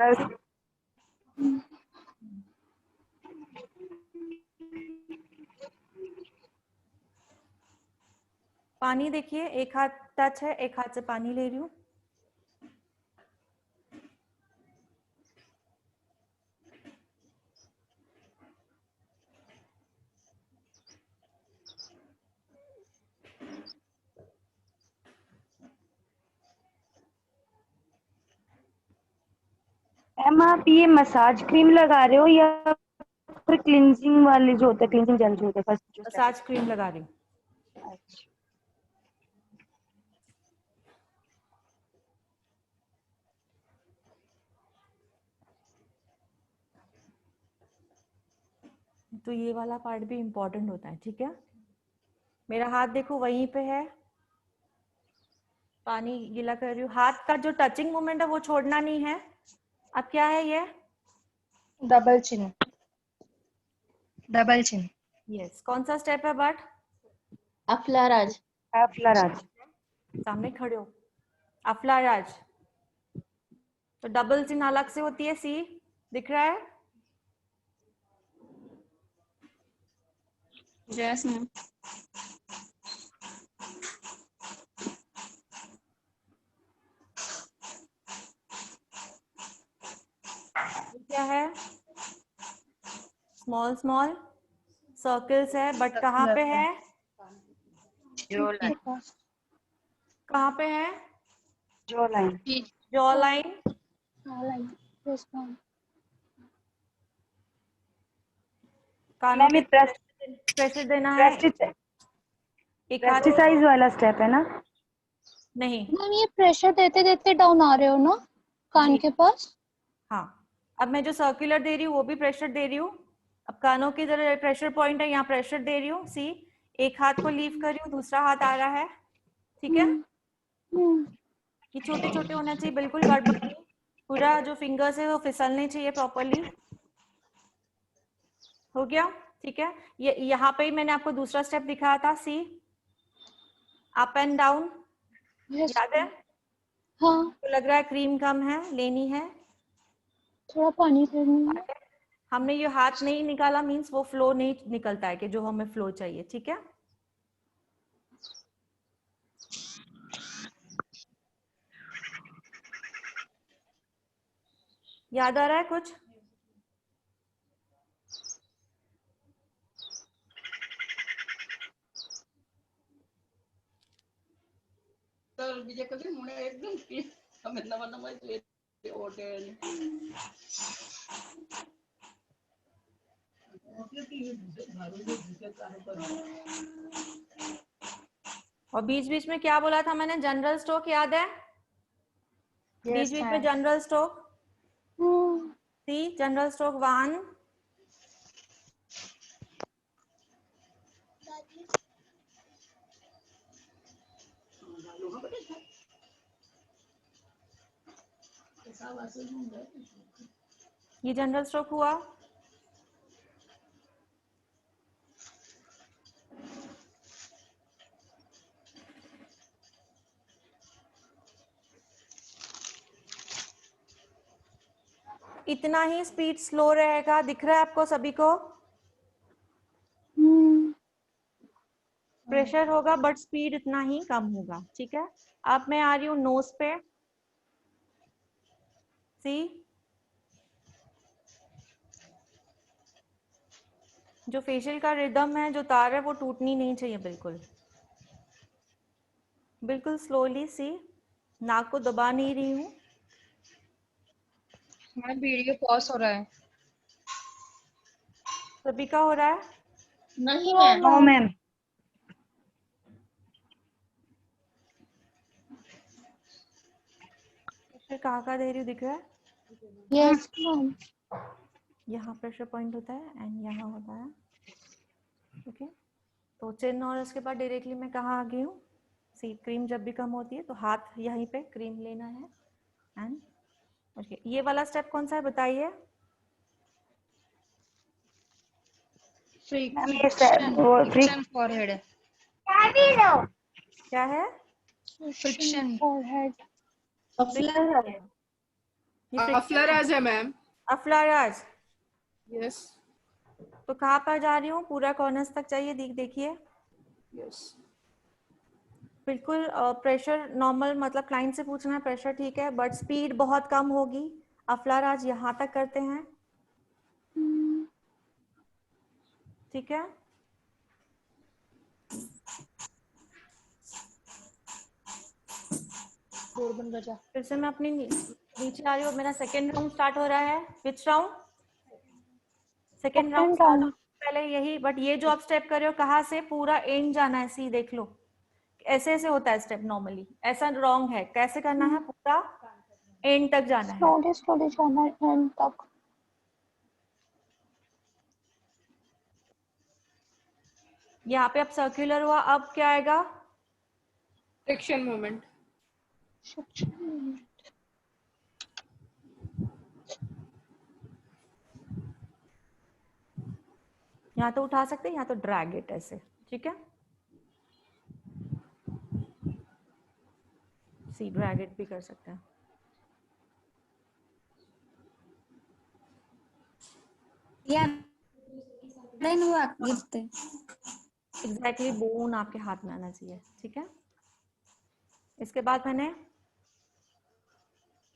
पानी देखिए, एक हाथ टच है, एक हाथ से पानी ले रही हूँ। मैम आप ये मसाज क्रीम लगा रहे हो या फिर क्लींजिंग वाले जो होते हैं, क्लींजिंग जेल जो होते हैं फर्स्ट जो? मसाज क्रीम लगा रही हूँ। अच्छा। तो ये वाला पार्ट भी इम्पोर्टेंट होता है, ठीक है। मेरा हाथ देखो वहीं पे है, पानी गीला कर रही हूँ। हाथ का जो टचिंग मोमेंट है वो छोड़ना नहीं है। अब क्या है ये? Double chin. Double chin, yes. कौन सा स्टेप है बट? अफलाराज। अफलाराज, सामने खड़े हो। अफलाराज। तो डबल चिन अलग से होती है, सी दिख रहा है? Yes ma'am. क्या है? स्मॉल स्मॉल सर्कल्स है बट कहाँ पे है? के पास। कहाँ पे है? Jaw line. Jaw line. Yes ma'am. कानों मैम ये पे प्रेशर देना है। एक हाथ प्रेस्टिसाइज वाला स्टेप है ना? नहीं मैम ये प्रेशर देते देते डाउन आ रहे हो ना कान जी। के पास? हाँ, अब मैं जो सर्कुलर दे रही हूँ वो भी प्रेशर दे रही हूँ। अब कानों की इधर प्रेशर पॉइंट है, यहाँ प्रेशर दे रही हूँ। सी, एक हाथ को लीव कर रही हूँ, दूसरा हाथ आ रहा है। ठीक है, ये छोटे छोटे होना चाहिए, बिल्कुल गड़बड़ नहीं। पूरा जो फिंगर्स है वो फिसलने चाहिए प्रॉपरली। हो गया? ठीक है, ये यहाँ पे ही मैंने आपको दूसरा स्टेप दिखाया था। सी, अप एंड डाउन, याद है? हाँ। तो लग रहा है क्रीम कम है, लेनी है। थोड़ा पानी लेनी है। हमने ये हाथ नहीं निकाला मीन्स वो फ्लो नहीं निकलता है कि जो हमें फ्लो चाहिए। ठीक है, याद आ रहा है कुछ? और बीच बीच में क्या बोला था मैंने? जनरल स्ट्रोक, याद है? बीच बीच में जनरल स्ट्रोक। सी, जनरल स्ट्रोक 1, ये जनरल स्ट्रोक हुआ। इतना ही स्पीड स्लो रहेगा, दिख रहा है आपको सभी को? प्रेशर होगा बट स्पीड इतना ही कम होगा। ठीक है, अब मैं आ रही हूँ नोज पे। सी, जो फेशियल का रिदम है, जो तार है, वो टूटनी नहीं चाहिए बिल्कुल। बिल्कुल स्लोली। सी, नाक को दबा नहीं रही हूँ। मैम वीडियो पॉज हो रहा है। सभी का हो रहा है? नहीं नो मैम। प्रेशर कहाँ का दे रही हूँ, दिख रहा है? Yes ma'am. यहाँ प्रेशर पॉइंट होता है एंड यहाँ होता है। ओके, तो चिन और उसके बाद डायरेक्टली मैं कहाँ आ गई हूँ? सी, क्रीम जब भी कम होती है तो हाथ यहीं पे क्रीम लेना है एंड ओके। ये वाला स्टेप कौन सा है बताइए? फ्रिक्शन फॉरहेड है। क्या है? Friction forehead. अफ्लराज है मैम। अफ्लाराज। यस तो कहाँ पर जा रही हूँ? पूरा कॉर्नर्स तक चाहिए, देखिए। यस। बिल्कुल प्रेशर नॉर्मल, मतलब क्लाइंट से पूछना है प्रेशर ठीक है, बट स्पीड बहुत कम होगी। अफ्लाराज यहाँ तक करते हैं। ठीक है, फिर से मैं अपनी नीचे आ रही हूँ। मेरा सेकेंड राउंड स्टार्ट हो रहा है। विच राउंड? सेकेंड राउंड स्टार्ट पहले यही, बट ये जो आप स्टेप कर रहे हो कहाँ से? पूरा एंड जाना है। सी, देख लो ऐसे ऐसे होता है स्टेप नॉर्मली, ऐसा रॉन्ग है। कैसे करना है? पूरा एंड तक जाना है। स्लोली स्लोली जाना है एंड तक। यहाँ पे अब सर्कुलर हुआ, अब क्या आएगा? Friction movement. यहाँ तो उठा सकते हैं, यहाँ तो ड्रैग इट ऐसे। ठीक है, सी, ड्रैग इट भी कर सकते हैं। हुआ गिरते एग्जैक्टली बोन आपके हाथ में आना चाहिए। ठीक है, इसके बाद मैंने,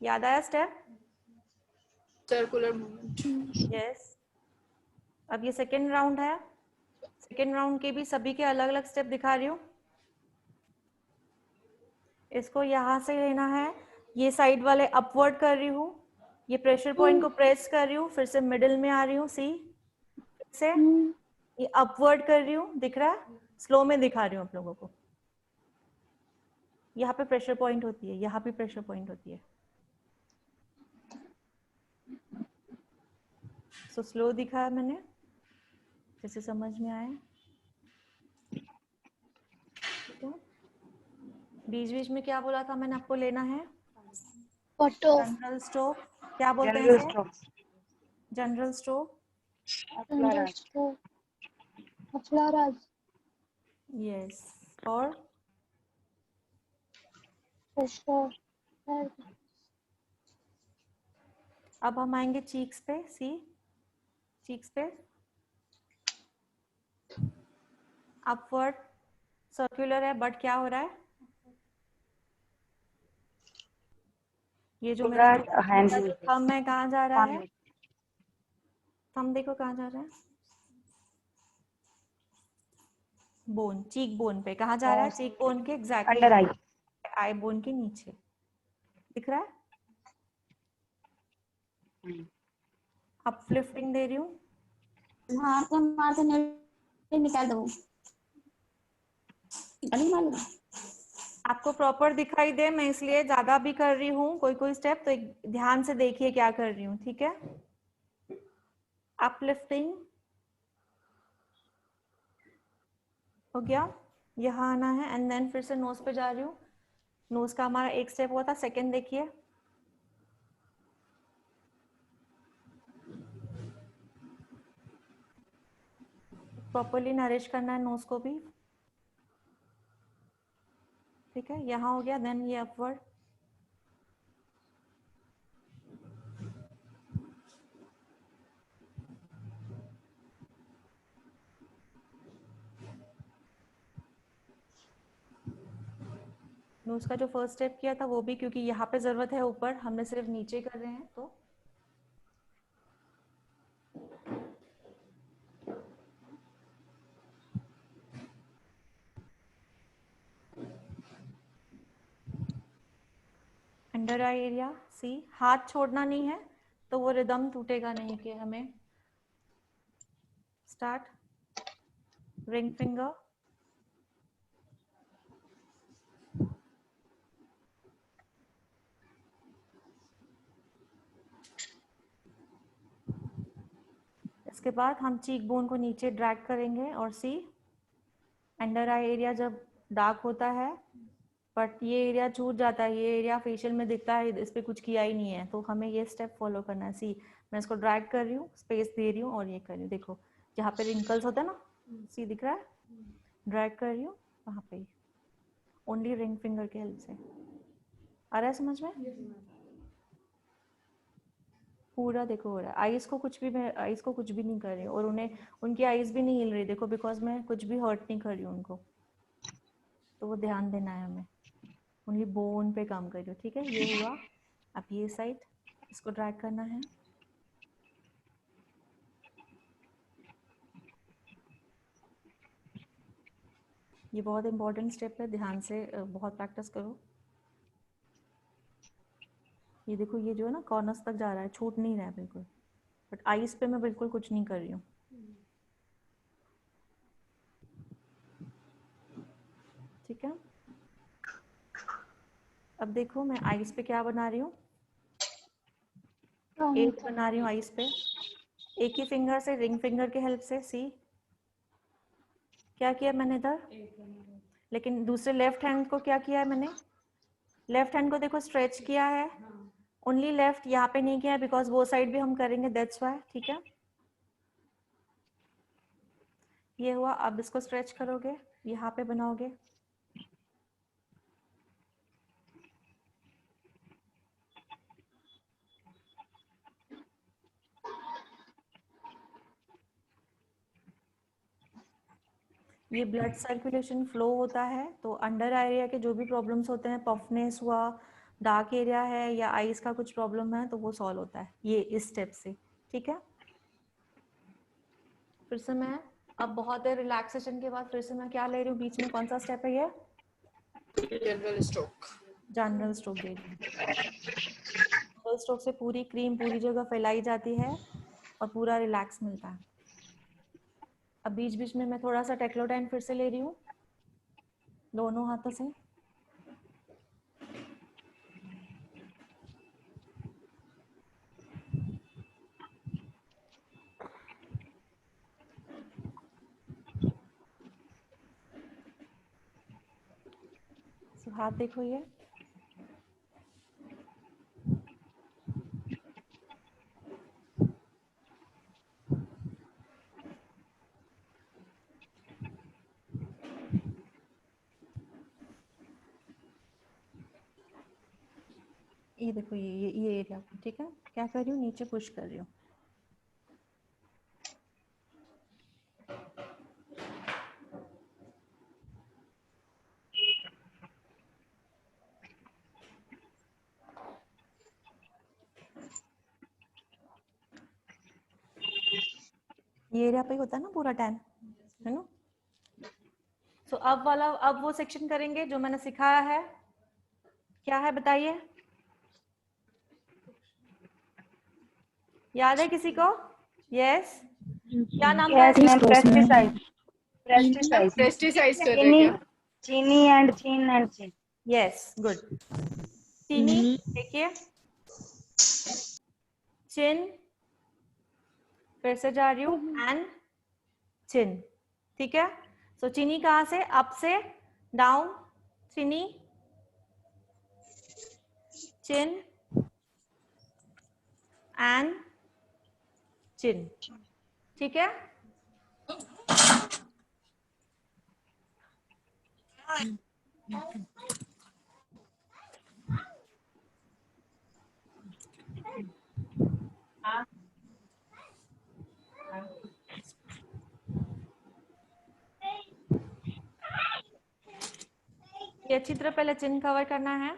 याद आया स्टेप? Circular movement. यस। अब ये सेकेंड राउंड है। सेकेंड राउंड के भी सभी के अलग अलग स्टेप दिखा रही हूँ। इसको यहाँ से लेना है, ये साइड वाले अपवर्ड कर रही हूँ, ये प्रेशर पॉइंट को प्रेस कर रही हूँ, फिर से मिडिल में आ रही हूँ, सी से ये अपवर्ड कर रही हूँ, दिख रहा है, स्लो में दिखा रही हूँ आप लोगों को। यहाँ पे प्रेशर पॉइंट होती है, यहाँ भी प्रेशर पॉइंट होती है। सो स्लो दिखाया मैंने, जैसे समझ में आए। बीच बीच में क्या बोला था मैंने आपको लेना है? जनरल स्टोव, क्या बोलते हैं इसे? General stove, yes. और अब हम आएंगे चीक्स पे, सी चीक्स पे अपवर्ड सर्कुलर है, बट क्या हो रहा है, ये जो मेरा थंब है कहाँ जा रहा है? थंब देखो कहाँ जा रहा है, बोन, चीक बोन पे। कहाँ जा रहा है? चीक बोन के एग्जैक्टली अंडर आई, आई बोन के नीचे, दिख रहा है? अपलिफ्टिंग दे रही हूँ, मारते निकाल दो। आपको प्रॉपर दिखाई दे, मैं इसलिए ज्यादा भी कर रही हूँ कोई कोई स्टेप, तो एक ध्यान से देखिए क्या कर रही हूँ, ठीक है? अपलिफ्टिंग हो गया, यहाँ आना है एंड देन फिर से नोज पे जा रही हूँ। नोज का हमारा एक स्टेप हुआ था, सेकंड देखिए, प्रॉपरली नरिश करना है नोज को भी, ठीक है? यहाँ हो गया, देन ये अपवर्ड, नोज का जो फर्स्ट स्टेप किया था वो भी, क्योंकि यहाँ पे जरूरत है ऊपर, हमने सिर्फ नीचे कर रहे हैं, तो अंडर आई एरिया, सी हाथ छोड़ना नहीं है तो वो रिदम टूटेगा नहीं कि हमें। स्टार्ट, रिंग फिंगर, इसके बाद हम चीक बोन को नीचे ड्रैग करेंगे और सी अंडर आई एरिया जब डार्क होता है बट ये एरिया छूट जाता है, ये एरिया फेशियल में दिखता है, इस पे कुछ किया ही नहीं है, तो हमें ये स्टेप फॉलो करना है। सी मैं इसको ड्रैग कर रही हूँ, स्पेस दे रही हूँ और ये कर रही हूँ, देखो जहाँ पे रिंकल्स होता है ना, सी दिख रहा है, ड्रैग कर रही हूँ वहाँ पे, ओनली रिंग फिंगर के हेल्प से। आ रहा है समझ में? पूरा देखो हो रहा है। आईज को कुछ भी, मैं आईज को कुछ भी नहीं कर रही हूँ और उन्हें, उनकी आईज भी नहीं हिल रही, देखो, बिकॉज मैं कुछ भी हर्ट नहीं कर रही हूँ उनको, तो वो ध्यान देना है हमें, ओनली बोन पे काम कर रही हूँ, ठीक है? ये हुआ। अब ये साइड इसको ड्रैग करना है, ये बहुत इंपॉर्टेंट स्टेप है, ध्यान से बहुत प्रैक्टिस करो। ये देखो, ये जो है ना कॉर्नर्स तक जा रहा है, छूट नहीं रहा है बिल्कुल, बट आईज पे मैं बिल्कुल कुछ नहीं कर रही हूँ, ठीक है? अब देखो मैं आईज पे क्या बना रही हूँ, 8 बना रही हूँ आईज पे, एक ही फिंगर से, रिंग फिंगर के हेल्प से। सी क्या किया मैंने इधर, लेकिन दूसरे लेफ्ट हैंड को क्या किया है मैंने, लेफ्ट हैंड को देखो स्ट्रेच किया है, ओनली लेफ्ट, यहाँ पे नहीं किया है बिकॉज वो साइड भी हम करेंगे, दैट्स व्हाई, ठीक है? ये हुआ। अब इसको स्ट्रेच करोगे, यहाँ पे बनाओगे, ये ब्लड सर्कुलेशन फ्लो होता है, तो अंडर एरिया के जो भी प्रॉब्लम्स होते हैं, पफनेस हुआ, डार्क एरिया है या आईज का कुछ प्रॉब्लम है, तो वो सॉल्व होता है ये इस स्टेप से, ठीक है? फिर से मैं अब बहुत देर रिलैक्सेशन के बाद फिर से मैं क्या ले रही हूँ बीच में, कौन सा स्टेप है ये? जनरल स्ट्रोक जनरल स्ट्रोक दे रही हूँ। जनरल स्ट्रोक से पूरी क्रीम पूरी जगह फैलाई जाती है और पूरा रिलैक्स मिलता है। अब बीच बीच में मैं थोड़ा सा टेक्लोडाइन फिर से ले रही हूँ दोनों हाथों से। हाथ देखो ये, ये देखो ये एरिया, ठीक है। क्या कर रही हूँ, नीचे पुश कर रही हूँ। ये एरिया पे ही होता है ना पूरा टैन, है ना। सो अब वो सेक्शन करेंगे जो मैंने सिखाया है। क्या है बताइए, याद है किसी को? यस, क्या नाम था? पेस्टिसाइड पेस्टिसाइड्स कर रहे हैं क्या? चीनी एंड चिन। Yes, good. चीनी देखिए, चिन, फिर से जा रही हूँ एंड चिन, ठीक है। सो चीनी कहाँ से? अप से डाउन, चीनी, चिन एंड चिन, ठीक है। ये अच्छी तरह पहले चिन कवर करना है।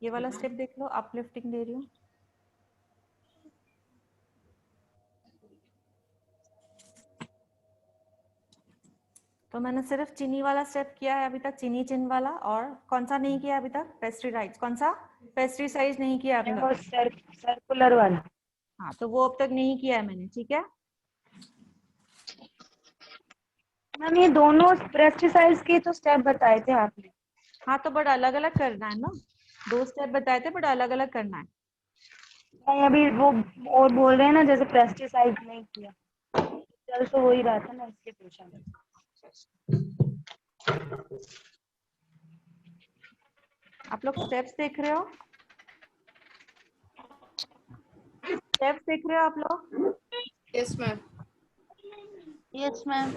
ये वाला स्टेप देख लो, अपलिफ्टिंग दे रही हूँ। तो मैंने सिर्फ चीनी वाला स्टेप किया है अभी तक, चीनी चिन वाला। और कौन सा नहीं किया अभी तक? पेस्टिसाइड्स। कौन सा? पेस्टिसाइड्स नहीं किया अभी तक। सर्कुलर वाला। हाँ, तो वो अब तक नहीं किया है मैंने, ठीक है। मैम ये दोनों पेस्टिसाइड्स के तो स्टेप बताए थे आपने। हाँ, तो बड़ा अलग अलग करना है ना, 2 स्टेप बताए थे, बड़ा अलग अलग करना है। नहीं अभी वो और बोल रहे हैं ना, जैसे पेस्टिसाइड नहीं किया, चल तो वही रहा था ना, इसलिए पूछा। आप लोग स्टेप्स देख रहे हो? स्टेप्स देख रहे हो आप लोग? Yes ma'am. Yes ma'am.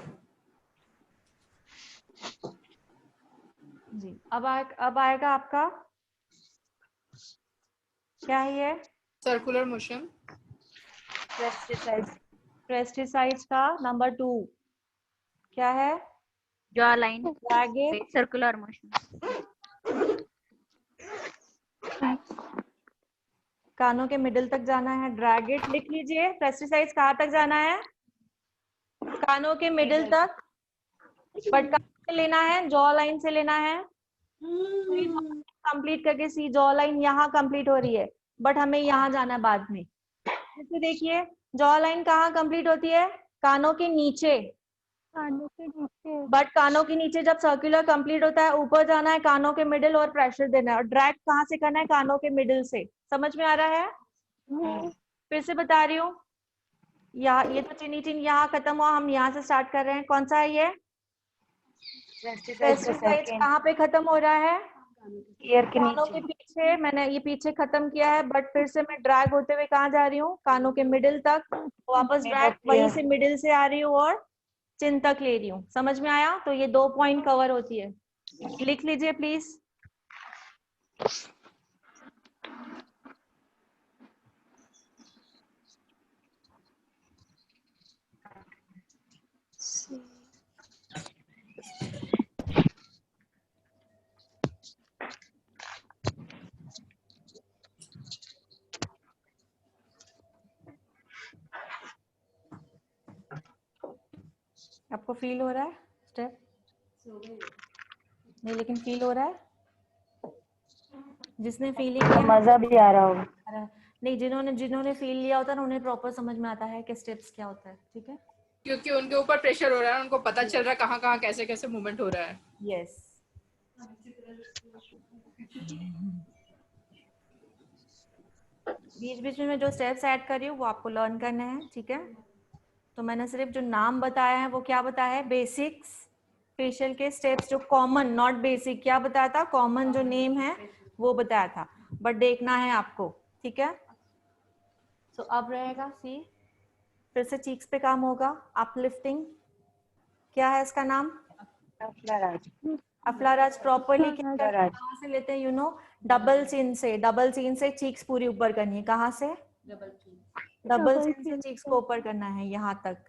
जी, अब आएगा आपका, क्या है ये? Circular motion. पेस्टिसाइड्स का नंबर 2 क्या है? Jaw line, drag it, circular motion. कानों के मिडिल तक जाना है, ड्रैग इट। लिख लीजिए, पेस्टिसाइड्स कहाँ तक जाना है? कानों के मिडिल तक, बट कहाँ से लेना है? जॉ लाइन से लेना है। कंप्लीट करके सी जॉ लाइन यहाँ कंप्लीट हो रही है, बट हमें यहाँ जाना है बाद में। जैसे देखिए, जॉ लाइन कहाँ कंप्लीट होती है? कानों के नीचे। बट कानों के नीचे जब सर्कुलर कंप्लीट होता है, ऊपर जाना है, कानों के मिडिल और प्रेशर देना है। और ड्रैग कहाँ से करना है? कानों के मिडिल से। समझ में आ रहा है? फिर से बता रही हूँ, ये तो चिनी चिन यहाँ खत्म हुआ, हम यहाँ से स्टार्ट कर रहे हैं। कौन सा है ये? पेस्टिसाइड्स कहाँ पे खत्म हो रहा है? ईयर के कानों के पीछे। मैंने ये पीछे खत्म किया है, बट फिर से मैं ड्रैग होते हुए कहाँ जा रही हूँ? कानों के मिडिल तक। वापस ड्रैग वहीं से मिडिल से आ रही हूँ और चिन तक ले रही हूँ। समझ में आया? तो ये 2 पॉइंट कवर होती है। लिख लीजिए प्लीज। आपको फील हो रहा है स्टेप? नहीं, लेकिन फील हो रहा है? जिसने फीलिंग तो मजा भी आ रहा होगा। नहीं, जिन्होंने फील लिया होता है ना, उन्हें प्रॉपर समझ में आता है कि स्टेप्स क्या होता है। ठीक है, क्योंकि उनके ऊपर प्रेशर हो रहा है, उनको पता चल रहा है कहाँ कहाँ कैसे कैसे मूवमेंट हो रहा है। यस। बीच बीच में जो स्टेप्स ऐड कर रही हूँ वो आपको लर्न करने हैं। ठीक है, तो मैंने सिर्फ जो नाम बताया है वो क्या बताया है? बेसिक्स फेशियल के स्टेप्स, जो कॉमन, नॉट बेसिक। क्या बताया था? कॉमन जो नेम है वो बताया था, बट देखना है आपको। ठीक है, सो अब रहेगा सी, फिर से चीक्स पे काम होगा। अपलिफ्टिंग, क्या है इसका नाम? अफलाराज। प्रॉपरली कहाँ से लेते हैं? यू नो, डबल चिन से। डबल चिन से चीक्स पूरी ऊपर करनी है। कहाँ से? डबल चिन से चीक्स को ऊपर करना है, यहाँ तक,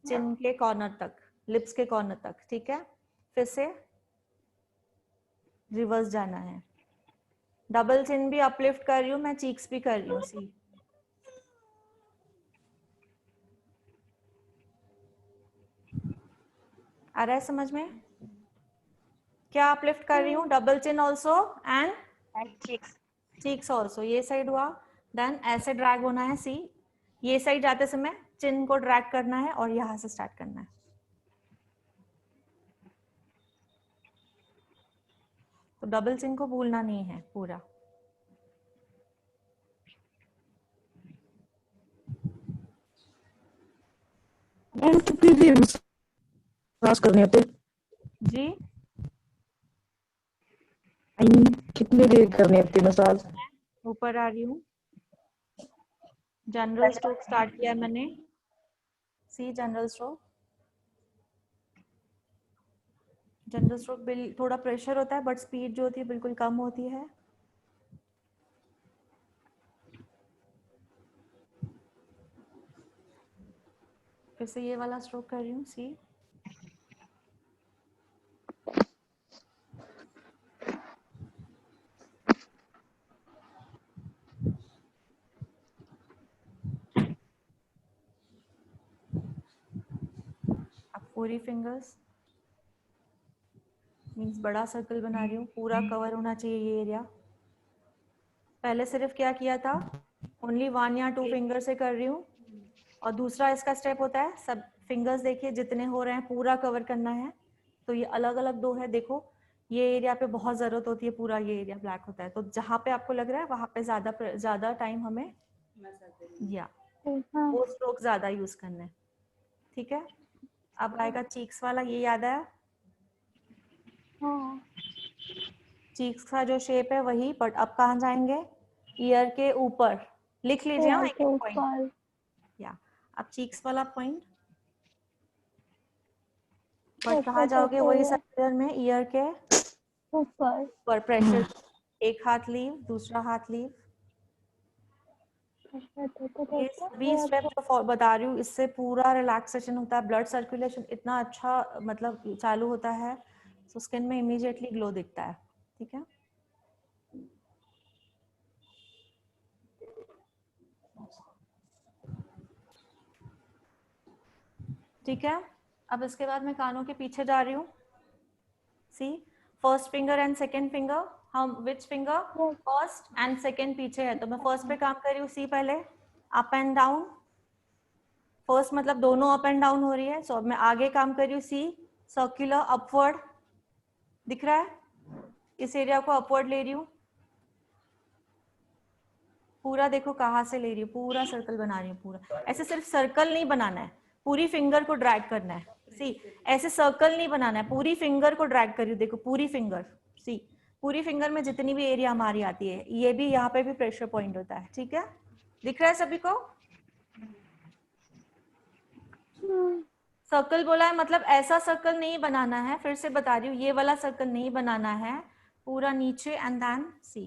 चिन के कॉर्नर तक, लिप्स के कॉर्नर तक। ठीक है, फिर से रिवर्स जाना है। डबल चिन भी अपलिफ्ट कर रही हूँ मैं, चीक्स भी कर रही हूँ। सी, आ रहा है समझ में? क्या अपलिफ्ट कर रही हूँ? Double chin also and cheeks also. ये साइड हुआ, देन ऐसे ड्रैग होना है। सी, ये साइड जाते समय चिन को ड्रैग करना है और यहाँ से स्टार्ट करना है। तो डबल चिन को भूलना नहीं है पूरा। कितनी देर मसाज करनी होती जी? कितनी देर करनी होती मसाज? ऊपर आ रही हूँ, जनरल स्ट्रोक स्टार्ट किया मैंने। सी, जनरल स्ट्रोक। जनरल स्ट्रोक थोड़ा प्रेशर होता है, बट स्पीड जो होती है बिल्कुल कम होती है। फिर से ये वाला स्ट्रोक कर रही हूँ। सी, अब पूरी फिंगर्स मीन्स बड़ा सर्कल बना रही हूँ, पूरा कवर होना चाहिए ये एरिया। पहले सिर्फ क्या किया था? ओनली 1 या 2 फिंगर से कर रही हूँ। और दूसरा इसका स्टेप होता है, सब फिंगर्स देखिए जितने हो रहे हैं पूरा कवर करना है। तो ये अलग अलग 2 है। देखो, ये एरिया पे बहुत जरूरत होती है, पूरा ये एरिया ब्लैक होता है। तो जहाँ पे आपको लग रहा है वहां पे ज्यादा टाइम हमें या वो स्ट्रोक ज्यादा यूज करना है। ठीक है, अब आएगा चीक्स वाला। ये याद आया? चीक्स का जो शेप है वही, बट अब कहाँ जाएंगे? ईयर के ऊपर। लिख लीजिए हाँ, एक पॉइंट। या अब चीक्स वाला पॉइंट, बट कहाँ जाओगे? वही सर्कुलर में, ईयर के ऊपर प्रेशर। एक हाथ लीव, दूसरा हाथ लीव। ये सभी स्टेप जो बता रही हूँ, इससे पूरा रिलैक्सेशन होता है, ब्लड सर्कुलेशन इतना अच्छा मतलब चालू होता है, तो स्किन में इमीडिएटली ग्लो दिखता है। ठीक है, ठीक है। अब इसके बाद मैं कानों के पीछे जा रही हूँ। See, first finger and second finger, हम which finger? First and second पीछे है, तो मैं फर्स्ट पे काम कर रही हूँ। सी पहले, अप एंड डाउन। फर्स्ट मतलब दोनों अप एंड डाउन हो रही है। सो अब मैं आगे काम कर रही हूँ। सी, सर्कुलर अपवर्ड, दिख रहा है? इस एरिया को अपवर्ड ले रही हूँ पूरा। देखो कहाँ से ले रही हूँ, पूरा सर्कल बना रही हूँ पूरा। ऐसे सिर्फ सर्कल नहीं बनाना है, पूरी फिंगर को ड्रैग करना है। सी, ऐसे सर्कल नहीं बनाना है, पूरी फिंगर को ड्रैग कर रही हूँ। देखो पूरी फिंगर। सी, पूरी फिंगर में जितनी भी एरिया हमारी आती है, ये भी यहाँ पे भी प्रेशर पॉइंट होता है। ठीक है, दिख रहा है सभी को? सर्कल बोला है मतलब ऐसा सर्कल नहीं बनाना है, फिर से बता रही हूँ, ये वाला सर्कल नहीं बनाना है, पूरा नीचे एंड देन सी।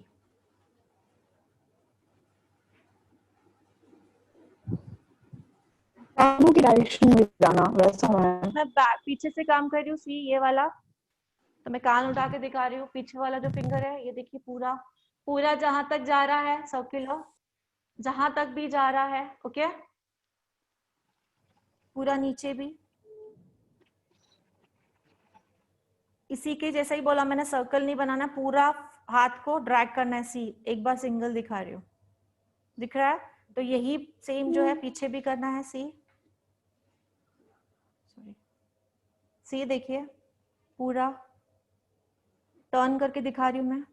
कानों की डायरेक्शन में जाना, वैसा मैं पीछे से काम कर रही हूँ। सी, ये वाला, तो मैं कान उठा के दिखा रही हूँ। पीछे वाला जो फिंगर है, ये देखिए पूरा पूरा जहां तक जा रहा है सर्कुलर, जहां तक भी जा रहा है। ओके, पूरा नीचे भी इसी के जैसा ही बोला मैंने, सर्कल नहीं बनाना, पूरा हाथ को ड्रैग करना है। सी, एक बार सिंगल दिखा रही हूँ, दिख रहा है? तो यही सेम जो है पीछे भी करना है। सी, सॉरी, सी देखिए, पूरा टर्न करके दिखा रही हूँ मैं।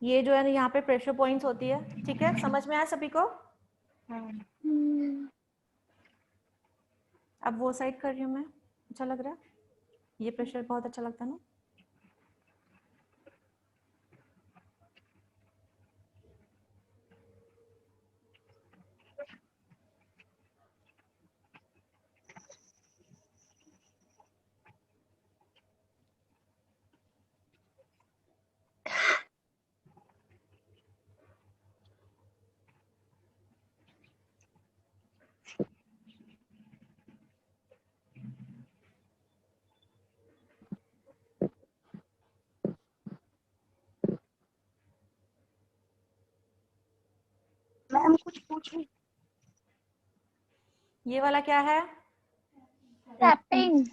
ये जो है ना यहाँ पे प्रेशर पॉइंट्स होती है, ठीक है? समझ में आया सभी को? अब वो साइड कर रही हूँ मैं, अच्छा लग रहा है? ये प्रेशर बहुत अच्छा लगता है ना? मैम कुछ पूछूं? ये वाला क्या है? टैपिंग।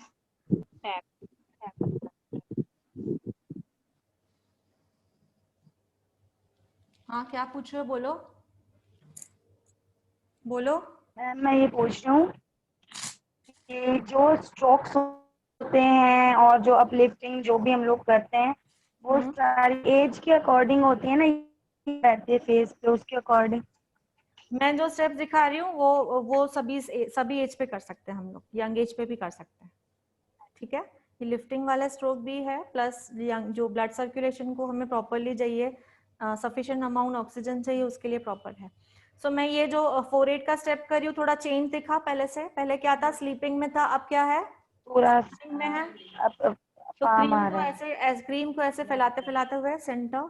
हाँ, क्या पूछ रहे हो? बोलो बोलो। मैम मैं ये पूछ रही हूँ कि जो स्ट्रोक्स होते हैं और जो अपलिफ्टिंग जो भी हम लोग करते हैं वो सारी एज के अकॉर्डिंग होती है ना, रहती है फेस पे, उसके अकॉर्डिंग? मैं जो स्टेप्स दिखा रही हूँ वो सभी एज पे कर सकते हैं हम लोग, यंग एज पे भी कर सकते हैं, ठीक है? ये लिफ्टिंग वाला स्ट्रोक भी है, प्लस जो ब्लड सर्कुलेशन को हमें प्रॉपरली चाहिए, सफिशिएंट अमाउंट ऑक्सीजन चाहिए, उसके लिए प्रॉपर है। सो मैं ये जो 4-8 का स्टेप कर रही हूँ, थोड़ा चेंज दिखा पहले से? पहले क्या था? स्लीपिंग में था, अब क्या है? पूरा में है। अब तो पाम आ रहा है। क्रीम को ऐसे फैलाते फैलाते हुए सेंटर,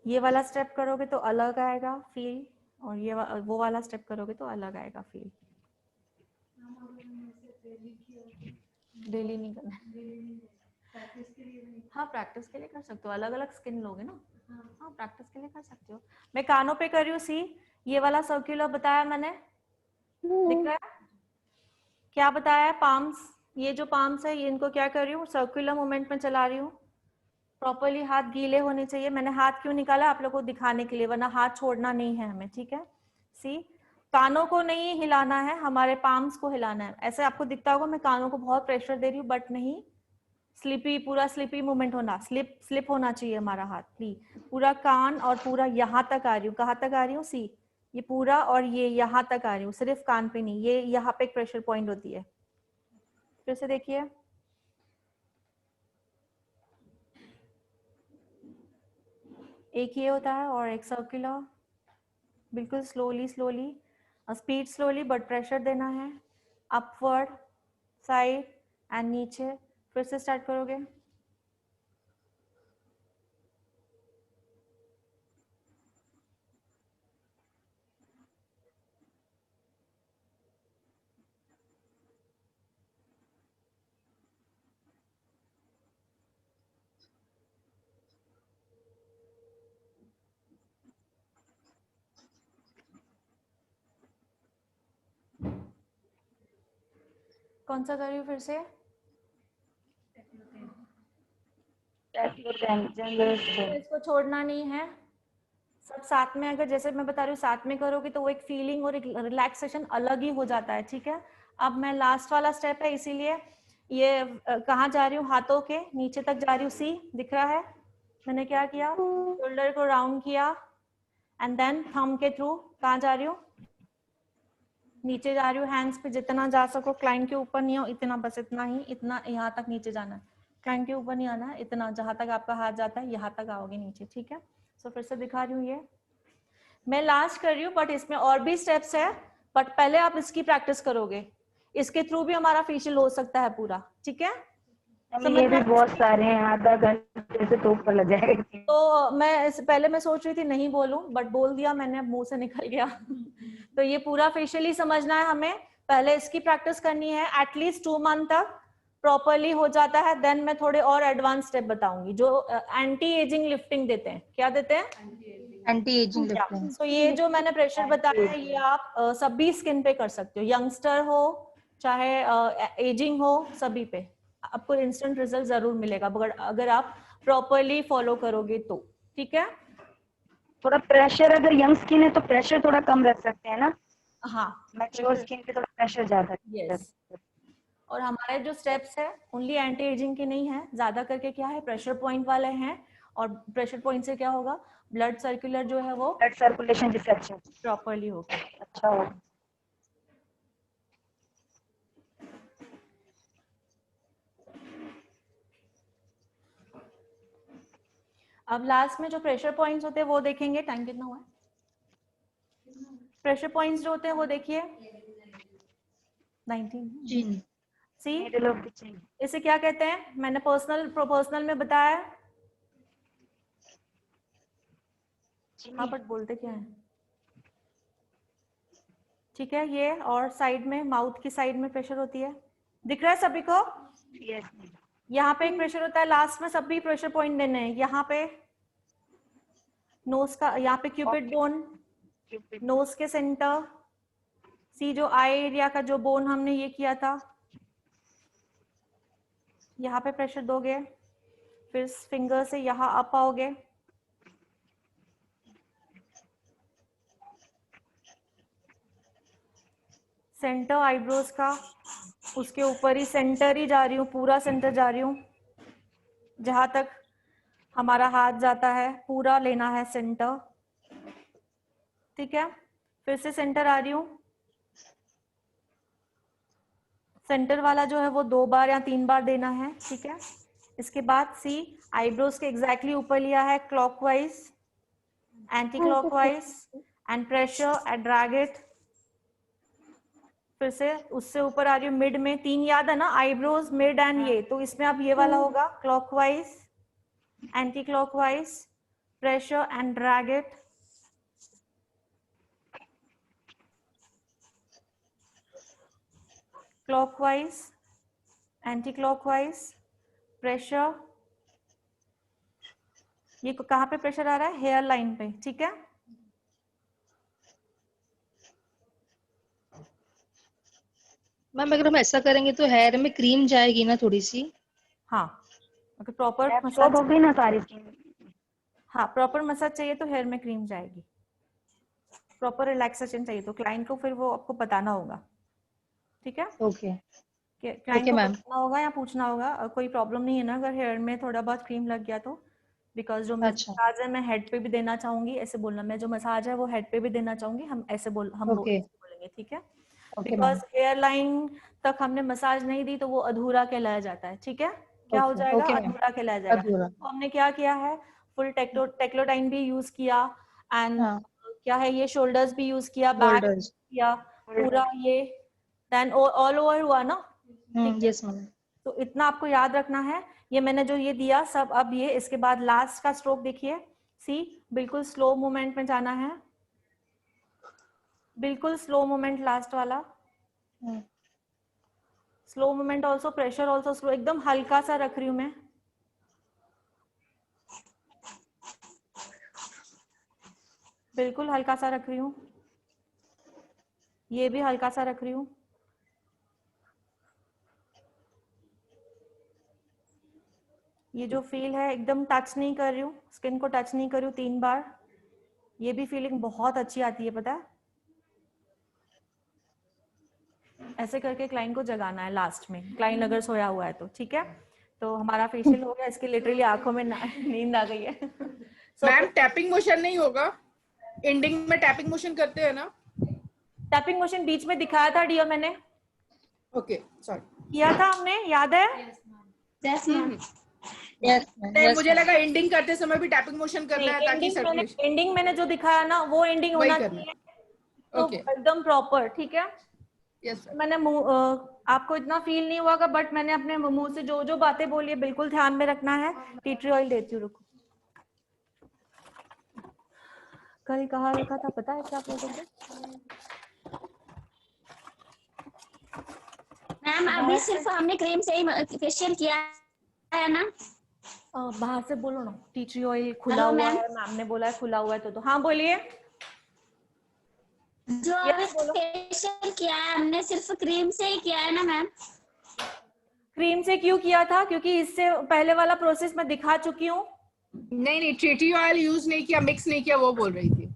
ये वाला स्टेप करोगे तो अलग आएगा फील, और ये वो वाला स्टेप करोगे तो अलग आएगा फील। डेली नहीं करना। हाँ, प्रैक्टिस के लिए कर सकते हो, अलग अलग स्किन लोगे ना। हाँ, प्रैक्टिस के लिए कर सकते हो। मैं कानों पे कर रही हूँ। सी, ये वाला सर्कुलर बताया मैंने, दिख रहा है? क्या बताया? पाम्स, ये जो पाम्स है ये इनको क्या कर रही हूँ? सर्कुलर मूवमेंट में चला रही हूँ। प्रॉपरली हाथ गीले होने चाहिए। मैंने हाथ क्यों निकाला? आप लोगों को दिखाने के लिए, वरना हाथ छोड़ना नहीं है हमें, ठीक है? सी, कानों को नहीं हिलाना है, हमारे पाम्स को हिलाना है। ऐसे आपको दिखता होगा मैं कानों को बहुत प्रेशर दे रही हूँ, बट नहीं, स्लिपी, पूरा स्लिपी मूवमेंट होना, स्लिप होना चाहिए हमारा हाथ। प्लीज पूरा कान और पूरा यहाँ तक आ रही हूँ। कहाँ तक आ रही हूँ? सी, ये पूरा, और ये यहाँ तक आ रही हूँ, सिर्फ कान पे नहीं, ये यहाँ पे एक प्रेशर पॉइंट होती है। फिर से देखिए, एक ये होता है और एक सर्कुलर, बिल्कुल slowly slowly, speed slowly, but pressure देना है, अपवर्ड, साइड एंड नीचे। फिर से स्टार्ट करोगे। कौन सा कर रही हूँ फिर से? इसको छोड़ना नहीं है, सब साथ में। अगर जैसे मैं बता रही हूँ साथ में करोगे तो वो एक फीलिंग और एक रिलैक्सेशन अलग ही हो जाता है, ठीक है? अब मैं लास्ट वाला स्टेप है, इसीलिए ये कहाँ जा रही हूँ? हाथों के नीचे तक जा रही हूँ। सी, दिख रहा है? मैंने क्या किया? शोल्डर को राउंड किया एंड देन थंब के थ्रू कहाँ जा रही हूँ? नीचे जा रही हूँ। हैंड्स पे जितना जा सको, क्लाइंट के ऊपर नहीं हो, इतना, बस इतना ही, इतना यहाँ तक नीचे जाना है, क्लाइंट के ऊपर नहीं आना है, इतना जहां तक आपका हाथ जाता है यहाँ तक आओगे नीचे, ठीक है? सो फिर से दिखा रही हूँ, ये मैं लास्ट कर रही हूँ, बट इसमें और भी स्टेप्स है, बट पहले आप इसकी प्रैक्टिस करोगे, इसके थ्रू भी हमारा फेशियल हो सकता है पूरा, ठीक है? ये भी बहुत सारे हैं, आधा घंटे से तो ऊपर लग जाएगा। तो पहले मैं सोच रही थी नहीं बोलूं, बट बोल दिया मैंने, अब मुंह से निकल गया। तो ये पूरा फेशियल ही समझना है हमें, पहले इसकी प्रैक्टिस करनी है एटलीस्ट 2 मंथ तक प्रॉपरली हो जाता है, देन मैं थोड़े और एडवांस स्टेप बताऊंगी जो एंटी एजिंग लिफ्टिंग देते हैं। क्या देते हैं? Anti ageing lifting. तो ये जो मैंने प्रेशर बताया है ये आप सभी स्किन पे कर सकते हो, यंगस्टर हो चाहे एजिंग हो, सभी पे आपको इंस्टेंट रिजल्ट जरूर मिलेगा अगर आप प्रॉपरली फॉलो करोगे तो। ठीक है, थोड़ा प्रेशर अगर यंग स्किन है तो प्रेशर थोड़ा कम रख सकते हैं ना? हाँ, मैच्योर स्किन पे थोड़ा प्रेशर ज्यादा। यस। और हमारे जो स्टेप्स है ओनली एंटी एजिंग के नहीं है, ज्यादा करके क्या है प्रेशर पॉइंट वाले हैं, और प्रेशर पॉइंट से क्या होगा, ब्लड सर्कुलर जो है वो ब्लड सर्कुलेशन जिससे अच्छा प्रॉपरली होगा। अच्छा हो। अब लास्ट में जो प्रेशर पॉइंट्स होते हैं वो देखेंगे। टाइम कितना हुआ है? प्रेशर पॉइंट्स जो होते हैं वो देखिए 19। सी इसे क्या कहते हैं, मैंने पर्सनल में बताया। हाँ बट बोलते क्या है? ठीक है, ये और साइड में माउथ की साइड में प्रेशर होती है, दिख रहा है सभी को? यस। यहाँ पे एक प्रेशर होता है, लास्ट में सभी प्रेशर पॉइंट देने हैं। यहाँ पे नोज का, यहाँ पे क्यूपिड बोन, नोज के सेंटर, सी जो आई एरिया का जो बोन हमने ये किया था, यहाँ पे प्रेशर दोगे, फिर फिंगर से यहाँ अप आओगे, सेंटर आईब्रोज का, उसके ऊपर ही सेंटर ही जा रही हूँ, पूरा सेंटर जा रही हूँ, जहां तक हमारा हाथ जाता है पूरा लेना है सेंटर। ठीक है, फिर से सेंटर आ रही हूँ, सेंटर वाला जो है वो 2 बार या 3 बार देना है। ठीक है, इसके बाद सी आईब्रोज के एग्जैक्टली ऊपर लिया है, clockwise, anti clockwise, and pressure and drag it. फिर से उससे ऊपर आ रही हूँ, मिड में 3 याद है ना, आईब्रोज, मिड एंड ये, तो इसमें अब ये वाला होगा clockwise, anti clockwise, pressure and drag it. Clockwise, anti clockwise, pressure. ये कहाँ पे प्रेशर आ रहा है? हेयर लाइन पे। ठीक है, मैम अगर हम ऐसा करेंगे तो हेयर में क्रीम जाएगी ना थोड़ी सी? हाँ, अगर प्रॉपर मसाज होगी ना सारी स्किन। हाँ, प्रॉपर मसाज चाहिए तो हेयर में क्रीम जाएगी, प्रॉपर रिलैक्सेशन चाहिए तो क्लाइंट को फिर वो आपको बताना होगा। ठीक है, ओके, क्लाइंट को बताना होगा या पूछना होगा। कोई प्रॉब्लम नहीं है ना अगर हेयर में थोड़ा बहुत क्रीम लग गया तो, बिकॉज जो मसाज है मैं हेड पे भी देना चाहूंगी, ऐसे बोलना, मैं जो मसाज है वो हेड पे भी देना चाहूंगी, हम ऐसे बोलेंगे। ठीक है, बिकॉज हेयर लाइन तक हमने मसाज नहीं दी तो वो अधूरा कहलाया जाता है। ठीक है, क्या हो जाएगा? अधूरा कहलाया जाएगा। तो हमने क्या किया है, फुल टेक्लोटाइन भी यूज किया, एंड क्या है ये शोल्डर्स भी यूज किया, बैक किया, पूरा ये देन ऑल ओवर हुआ ना। Yes ma'am. तो इतना आपको याद रखना है। ये मैंने जो ये दिया सब, अब ये इसके बाद लास्ट का स्ट्रोक देखिए, सी बिल्कुल स्लो मूवमेंट में जाना है, बिल्कुल स्लो मूवमेंट लास्ट वाला, slow movement also, pressure also slow, एकदम हल्का सा रख रही हूं मैं, बिल्कुल हल्का सा रख रही हूँ, ये भी हल्का सा रख रही हूँ, ये जो फील है एकदम टच नहीं कर रही हूँ, स्किन को टच नहीं कर रही हूँ 3 बार, ये भी फीलिंग बहुत अच्छी आती है, पता है। ऐसे करके क्लाइंट को जगाना है लास्ट में, क्लाइंट अगर सोया हुआ है तो। ठीक है, तो हमारा फेशियल हो गया, इसकी लिटरली आंखों में नींद आ गई है। मैम टैपिंग मोशन नहीं होगा? एंडिंग में टैपिंग मोशन करते हैं ना? टैपिंग मोशन बीच में दिखाया था डियो मैंने। Okay, sorry. किया था हमने, याद है? Yes ma'am. मुझे लगा एंडिंग करते समय भी टैपिंग मोशन करना है ताकि सर्कुलेशन। एंडिंग मैंने जो दिखाया ना वो एंडिंग होना चाहिए, तो एकदम प्रॉपर। ठीक है, मैंने आपको इतना फील नहीं हुआ, बट मैंने अपने मुंह से जो जो बातें बोली है बिल्कुल ध्यान में रखना है। टी ट्री ऑयल देती हूँ, रुको। कल कहाँ लिखा था पता है क्या आप लोगों को? मैम अभी सिर्फ हमने क्रीम से ही फेशियल किया है ना? बाहर से बोलो ना, टी ट्री ऑयल खुला हेलो, हुआ मैम। है, मैम ने बोला है खुला हुआ है तो हाँ बोलिए। जो अभी फेशियल किया है हमने सिर्फ क्रीम से ही किया है ना मैम? क्रीम से क्यों किया था? क्योंकि इससे पहले वाला प्रोसेस मैं दिखा चुकी हूँ। नहीं टी ऑयल यूज नहीं किया, मिक्स नहीं किया, वो बोल रही थी।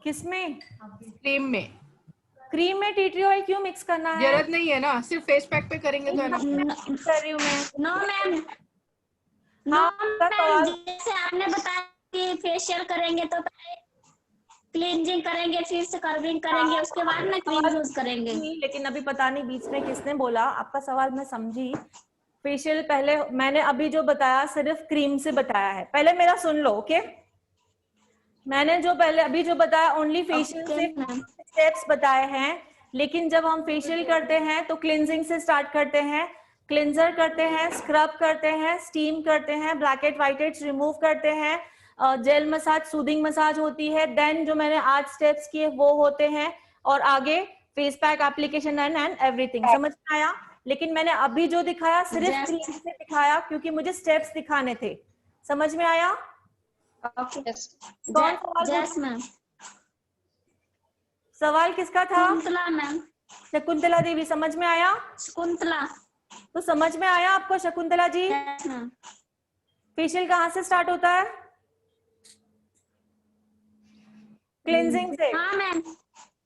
किसमें? क्रीम में। क्रीम में टी ट्री ऑयल क्यों मिक्स करना है? जरूरत नहीं है ना, सिर्फ फेस पैक पे करेंगे तो है ना। कर रही हूँ मैं। नो मैम, हाँ, मैम जैसे आपने बताया कि फेशियल करेंगे तो क्लींजिंग करेंगे, फिर से कर्विंग करेंगे, उसके बाद में क्रीम यूज करेंगे। लेकिन अभी पता नहीं बीच में किसने बोला, आपका सवाल मैं समझी। फेशियल पहले मैंने अभी जो बताया सिर्फ क्रीम से बताया है, पहले मेरा सुन लो। ओके, मैंने जो पहले अभी जो बताया ओनली फेशियल से स्टेप्स बताए हैं, लेकिन जब हम फेशियल करते हैं तो क्लिनजिंग से स्टार्ट करते हैं, क्लिंजर करते हैं, स्क्रब करते हैं, स्टीम करते हैं, ब्लैकेट व्हाइटेड्स रिमूव करते हैं, जेल मसाज, सूदिंग मसाज होती है, देन जो मैंने आज स्टेप्स किए वो होते हैं, और आगे face pack application and everything. समझ में आया? लेकिन मैंने अभी जो दिखाया सिर्फ क्रीम से दिखाया क्योंकि मुझे स्टेप्स दिखाने थे। समझ में आया? सवाल किसका था? शकुंतला मैम। शकुंतला देवी, समझ में आया? शकुंतला तो समझ में आया आपको शकुंतला जी? फेशियल कहाँ से स्टार्ट होता है? क्लिंजिंग से। हाँ मैम।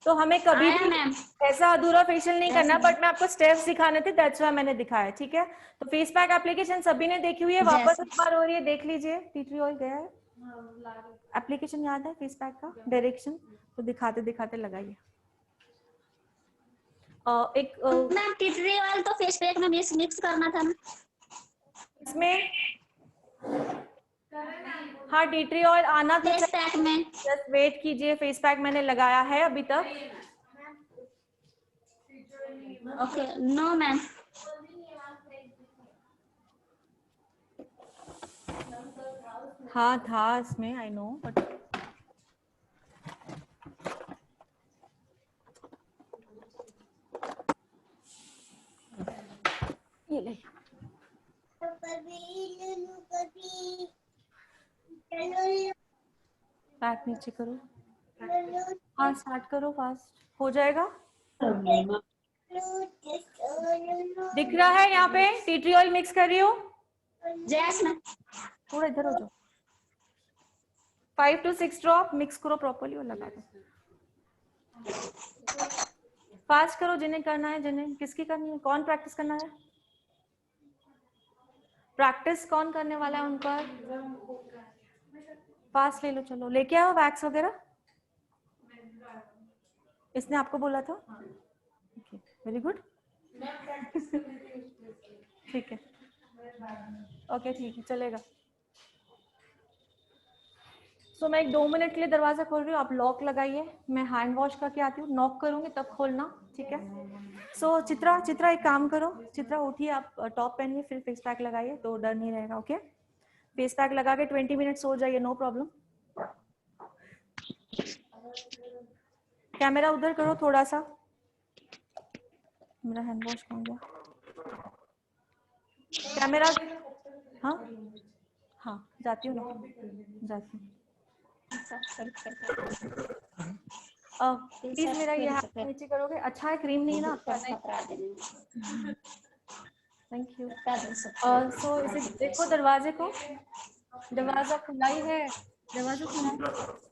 तो हमें कभी भी ऐसा अधूरा फेशियल नहीं करना, बट मैं आपको स्टेप्स दिखाने थे, दैट्स व्हाई मैंने दिखाया। ठीक है, तो फेस पैक एप्लीकेशन सभी ने देखी हुई है, वापस एक बार हो रही है, देख लीजिए। टी ट्री ऑयल गया है, एप्लीकेशन याद है फेस पैक का डायरेक्शन, तो दिखाते दिखाते लगाइए। एक मैम टी ट्री ऑयल तो फेस पैक में मिक्स करना था ना इसमें? हाँ, टी ट्री ऑयल आना तो फेस पैक में। जस्ट वेट कीजिए, फेस पैक मैंने लगाया है अभी तक। Okay, no ma'am. हाँ था इसमें, आई नो, बट ये ले। पैक नीचे करो। हाँ, स्टार्ट करो, फास्ट हो जाएगा। दिख रहा है यहाँ पे टी ट्री ऑयल मिक्स कर रही हूँ। थोड़ा इधर हो जाओ। 5 to 6 ड्रॉप मिक्स करो प्रॉपर्ली और लगा दो। फास्ट करो जिन्हें करना है। जिन्हें किसकी करनी है? कौन प्रैक्टिस करना है? प्रैक्टिस कौन करने वाला है उनका? फास्ट ले लो, चलो लेके आओ वैक्स वगैरह। इसने आपको बोला था? Very good. ठीक है, ओके ठीक है, चलेगा। सो मैं एक 2 मिनट के लिए दरवाजा खोल रही हूँ, आप लॉक लगाइए, मैं हैंड वॉश करके आती हूँ, नॉक करूंगी तब खोलना, ठीक है? सो चित्रा एक काम करो, चित्रा उठिए, आप टॉप पहनिए, फिर फेस पैक लगाइए, तो डर नहीं रहेगा। ओके, फेस पैक लगा के 20 मिनट सो जाइए, नो प्रॉब्लम। कैमरा उधर करो थोड़ा सा, मेरा हैंड वॉश कौन गया? कैमरा, हाँ हाँ, जाती हूँ ना, जाती हूँ। प्लीज मेरा ये हाथ नीचे करोगे? अच्छा है, क्रीम नहीं ना आपका? Thank you. सो इसे देखो, दरवाजे को, दरवाजा खुला ही है, दरवाजा खुला है।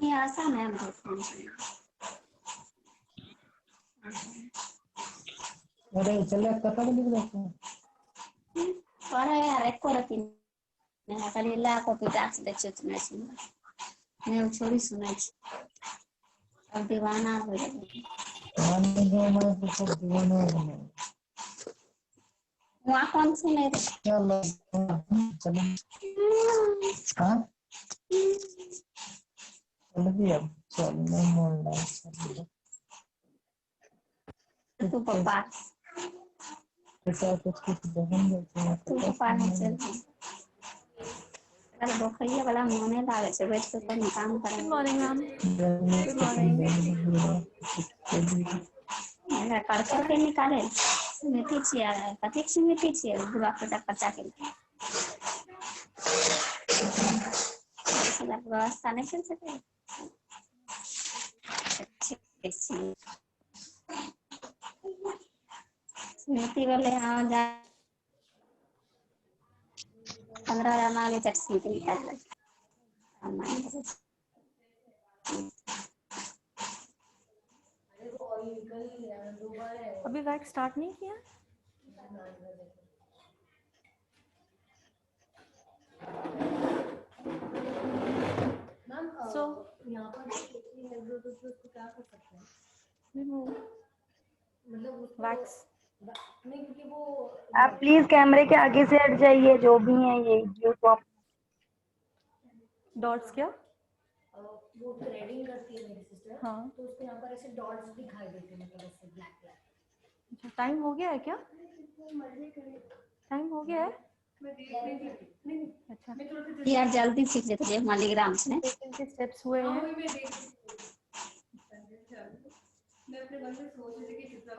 ये आसान है अरे चले कथा को लिख देते हैं para ya record tin na kanila ko pitas de chut na sin मैं छोरी सुनाई अब दीवाना हो गई मान लीजिए हमारे पीछे दीवाना हो गए वहाँ कौन से नहीं चलो चलो हाँ चलो भी अब चलने मोड़ रहा तू पापा ऐसा कुछ बहन देते हैं तू पापा है चल कल बोखरिया वाला मोने लागे से बैठ के कोई काम करे गुड मॉर्निंग मैम मैं करके निकाले समिति छिया कथी समिति छिया बुरा पचा के व्यवस्था नहीं चल सके समिति वाले हाँ जा 15 मांगे तक समिति निकाल अभी वैक्स स्टार्ट नहीं किया सो यहाँ पर क्या कर सकते हैं मतलब वैक्स नहीं क्योंकि वो आप प्लीज कैमरे के आगे से हट जाइए जो भी है ये ब्लू टॉप डॉट्स क्या वो थ्रेडिंग करती है मेरी सिस्टर हाँ तो उसको यहाँ पर ऐसे डॉट्स दिखाई देते हैं मतलब ऐसे ब्लैक ब्लैक अच्छा टाइम हो गया है क्या टाइम हो गया है अच्छा यार जल्दी सीख लेते हैं मालीग्राम से के स्टेप्स हुए हैं मैं अपने मन में सोच रही थी कि कितना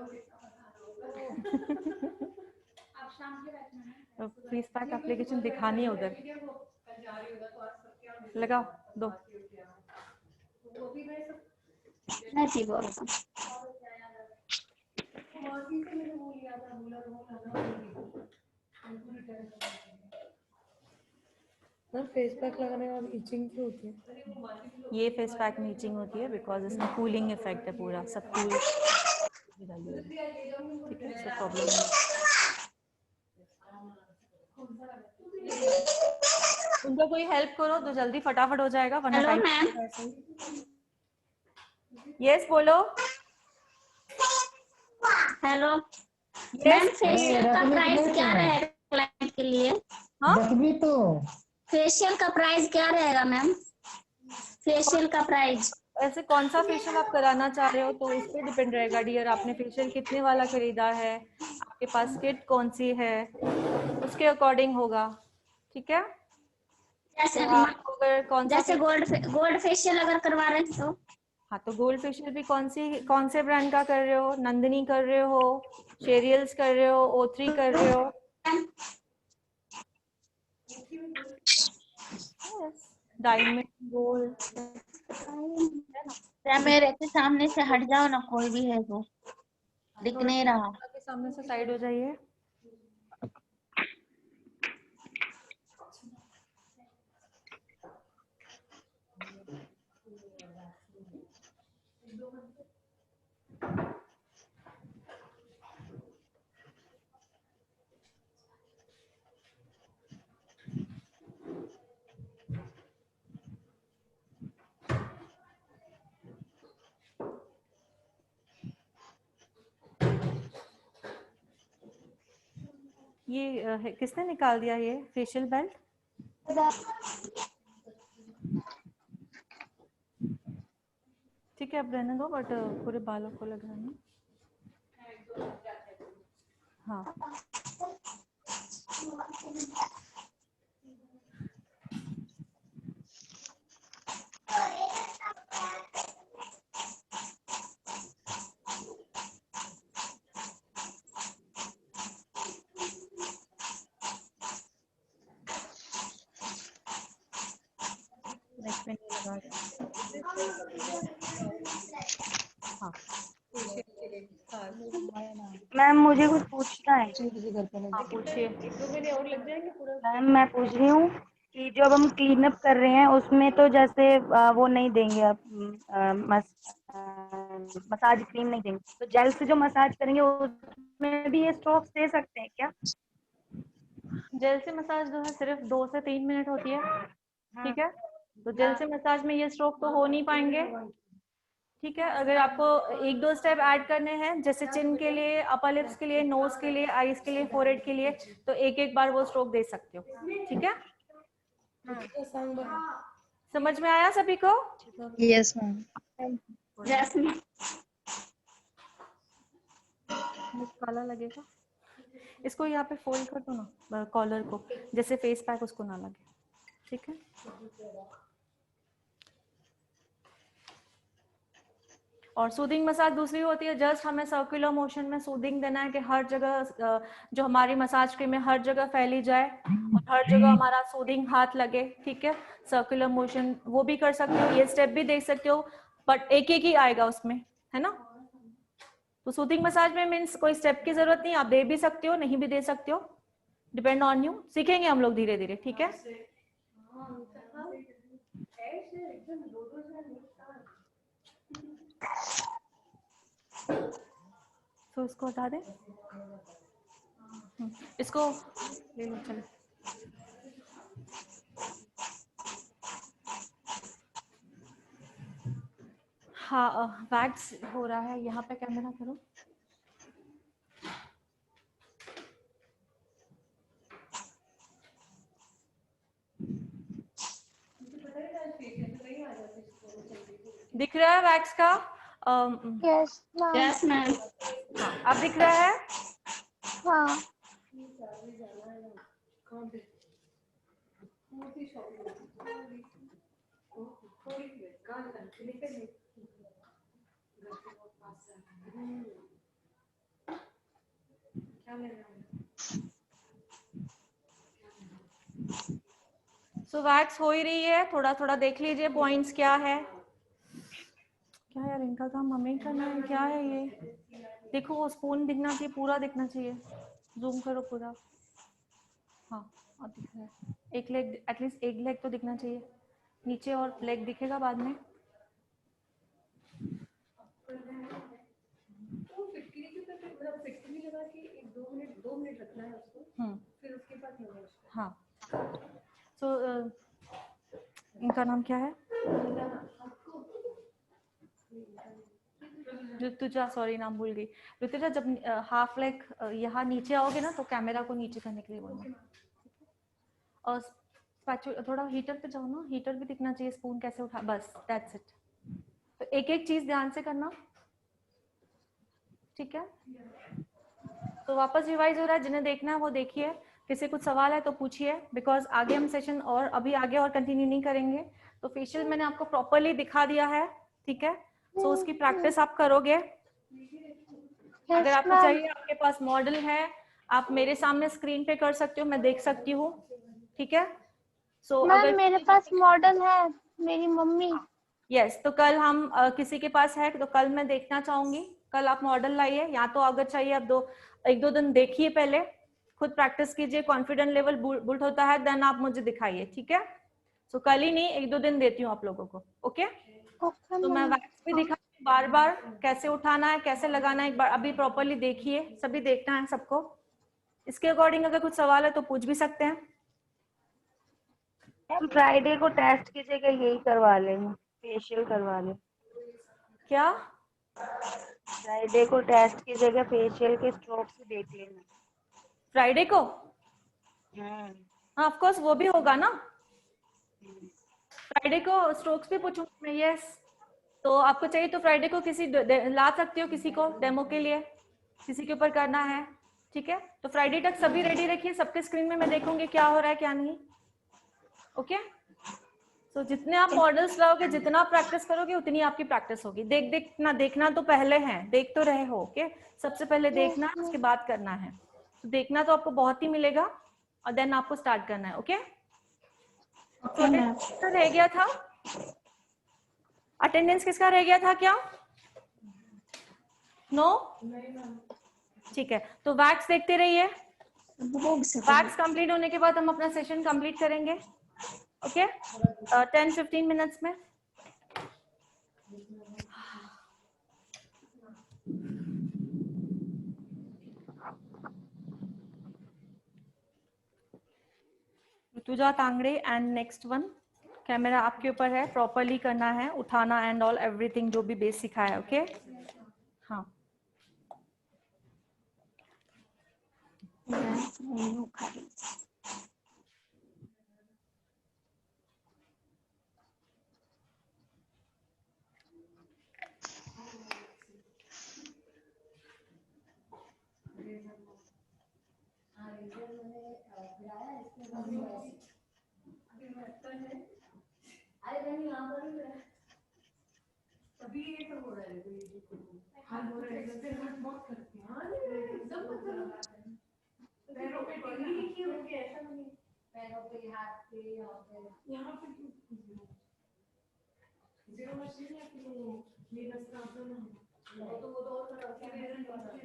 आप शाम के बैठना है तो फेस पैक एप्लीकेशन दिखानी है उधर लगाओ दो नहीं थी बोल सर फेस पैक लगाने के बाद इचिंग क्यों होती है ये फेस पैक में इचिंग होती है बिकॉज इसमें कूलिंग इफेक्ट है पूरा सब कूल ठीक है सब प्रॉब्लम नहीं उनको कोई हेल्प करो तो जल्दी फटाफट हो जाएगा वरना टाइम यस बोलो हेलो मैम फेशियल का प्राइस क्या रहेगा क्लाइंट के लिए हाँ तो फेशियल का प्राइस क्या रहेगा मैम फेशियल का प्राइस ऐसे कौन सा फेशियल आप कराना चाह रहे हो तो उस पर डिपेंड रहेगा डियर आपने फेशियल कितने वाला खरीदा है आपके पास किट कौन सी है उसके अकॉर्डिंग होगा ठीक है जैसे तो अगर कौन सा जैसे गोल्ड फेशियल अगर करवा रहे हैं तो हाँ तो गोल्ड फेशियल भी कौन से ब्रांड का कर रहे हो नंदिनी कर रहे हो शेरियल्स कर रहे हो O3 कर रहे हो डायमंड गोल्ड मेरे के सामने से हट जाओ ना कोई भी है तो दिख नहीं रहा के सामने से साइड हो जाइए ये किसने निकाल दिया ये फेशियल बेल्ट ठीक ठीक है अब रहने दो, बट पूरे बालों को लग रहा है ना। हाँ नेक पे नहीं लगा हाँ मैम मुझे कुछ पूछना है। हाँ पूछिए। मैम मैं पूछ रही हूँ कि जब हम क्लीन अप कर रहे हैं उसमें तो जैसे वो नहीं देंगे आप मसाज क्रीम नहीं देंगे, तो जेल से जो मसाज करेंगे उसमें भी ये स्ट्रोक्स दे सकते हैं क्या? जेल से मसाज जो है सिर्फ 2 से 3 मिनट होती है, ठीक है। तो जेल से मसाज में ये स्ट्रोक तो हो नहीं पाएंगे, ठीक है। अगर आपको 1-2 स्टेप ऐड करने हैं, जैसे चिन के लिए, अपर लिप्स के लिए, नोज के लिए, आईज के लिए, फोरहेड के लिए, तो एक बार वो स्ट्रोक दे सकते हो, ठीक है। समझ में आया सभी को? Yes ma'am. Yes ma'am. काला लगेगा, इसको यहाँ पे फोल्ड कर दो ना कॉलर को, जैसे फेस पैक उसको ना लगे, ठीक है। और सूदिंग मसाज दूसरी होती है, जस्ट हमें सर्कुलर मोशन में सूदिंग देना है कि हर जगह जो हमारी मसाज क्रीम है हर जगह फैली जाए और हर जगह हमारा सूदिंग हाथ लगे, ठीक है। सर्कुलर मोशन वो भी कर सकते हो, ये स्टेप भी देख सकते हो, बट एक ही आएगा उसमें, है ना। तो सूदिंग मसाज में मीन्स कोई स्टेप की जरूरत नहीं, आप दे भी सकते हो, नहीं भी दे सकते हो, डिपेंड ऑन यू। सीखेंगे हम लोग धीरे धीरे, ठीक है। तो इसको हटा दें, इसको ले लो, चलो। हाँ वैक्स हो रहा है यहाँ पे, कैमरा करो। दिख रहा है वैक्स का? Yes ma'am. अब दिख रहा है? हाँ। सो वैक्स हो ही रही है, थोड़ा थोड़ा देख लीजिए पॉइंट्स क्या है। क्या यार इनका काम हमें करना है, क्या है ये? देखो वो स्पून दिखना चाहिए, पूरा दिखना चाहिए, जूम करो पूरा। हाँ अब दिख रहा है, एक लेग, एटलीस्ट एक लेग तो दिखना चाहिए, नीचे और लेग दिखेगा बाद में। हाँ तो इनका नाम क्या है? ऋतुजा, सॉरी नाम भूल गई। ऋतुजा जब हाफ लेग यहाँ नीचे आओगे ना तो कैमरा को नीचे करने के लिए बोलना। और थोड़ा हीटर पे जाओ ना, हीटर भी दिखना चाहिए, स्पून कैसे उठा, बस दैट्स इट। तो एक एक चीज ध्यान से करना, ठीक है। तो वापस रिवाइज हो रहा है, जिन्हें देखना है वो देखिए, किसी कुछ सवाल है तो पूछिए, बिकॉज आगे हम सेशन और अभी आगे और कंटिन्यू नहीं करेंगे। तो फेशियल मैंने आपको प्रॉपरली दिखा दिया है, ठीक है। तो उसकी प्रैक्टिस आप करोगे। अगर आपको चाहिए, आपके पास मॉडल है, आप मेरे सामने स्क्रीन पे कर सकते हो, मैं देख सकती हूँ, ठीक है। सो अगर मेरे पास मॉडल है, मेरी मम्मी। यस तो कल हम किसी के पास है तो कल मैं देखना चाहूंगी, कल आप मॉडल लाइए, या तो अगर चाहिए आप 1-2 दिन देखिए, पहले खुद प्रैक्टिस कीजिए, कॉन्फिडेंस लेवल बुल्ड होता है, देन आप मुझे दिखाइए, ठीक है। सो कल ही नहीं, 1-2 दिन देती हूँ आप लोगों को, ओके। तो मैं वैक्स भी दिखा बार बार कैसे उठाना है, कैसे लगाना है, एक बार अभी प्रॉपरली देखिए, सभी देखना है सबको। इसके अकॉर्डिंग अगर कुछ सवाल है तो पूछ भी सकते हैं। हम फ्राइडे को टेस्ट की जगह यही करवा लेंगे, फेशियल करवा लें। क्या? फ्राइडे को टेस्ट की जगह फेशियल के स्ट्रोक्स ही देख लेना। फ्राइडे को? हाँ ऑफ कोर्स वो भी होगा ना, फ्राइडे को स्ट्रोक्स भी पूछूंगी मैं, यस। तो आपको चाहिए तो फ्राइडे को किसी ला सकते हो, किसी को डेमो के लिए, किसी के ऊपर करना है, ठीक है। तो फ्राइडे तक सभी रेडी रखिए, सबके स्क्रीन में मैं देखूंगी क्या हो रहा है क्या नहीं। ओके, तो जितने आप मॉडल्स लाओगे, जितना प्रैक्टिस करोगे, उतनी आपकी प्रैक्टिस होगी। देखना तो पहले है, देख तो रहे हो। ओके, सबसे पहले देखना, उसके बाद करना है। तो देखना तो आपको बहुत ही मिलेगा और देन आपको स्टार्ट करना है। ओके, रह गया था अटेंडेंस, किसका रह गया था क्या? नो, ठीक है। तो वैक्स देखते रहिए, वैक्स कंप्लीट होने के बाद हम अपना सेशन कंप्लीट करेंगे। ओके, 10-15 मिनट्स में। Rutuja Tangde and next one. Camera आपके ऊपर है, प्रॉपरली करना है, उठाना एंड ऑल एवरीथिंग जो भी बेस सिखाया। ओके, हाँ।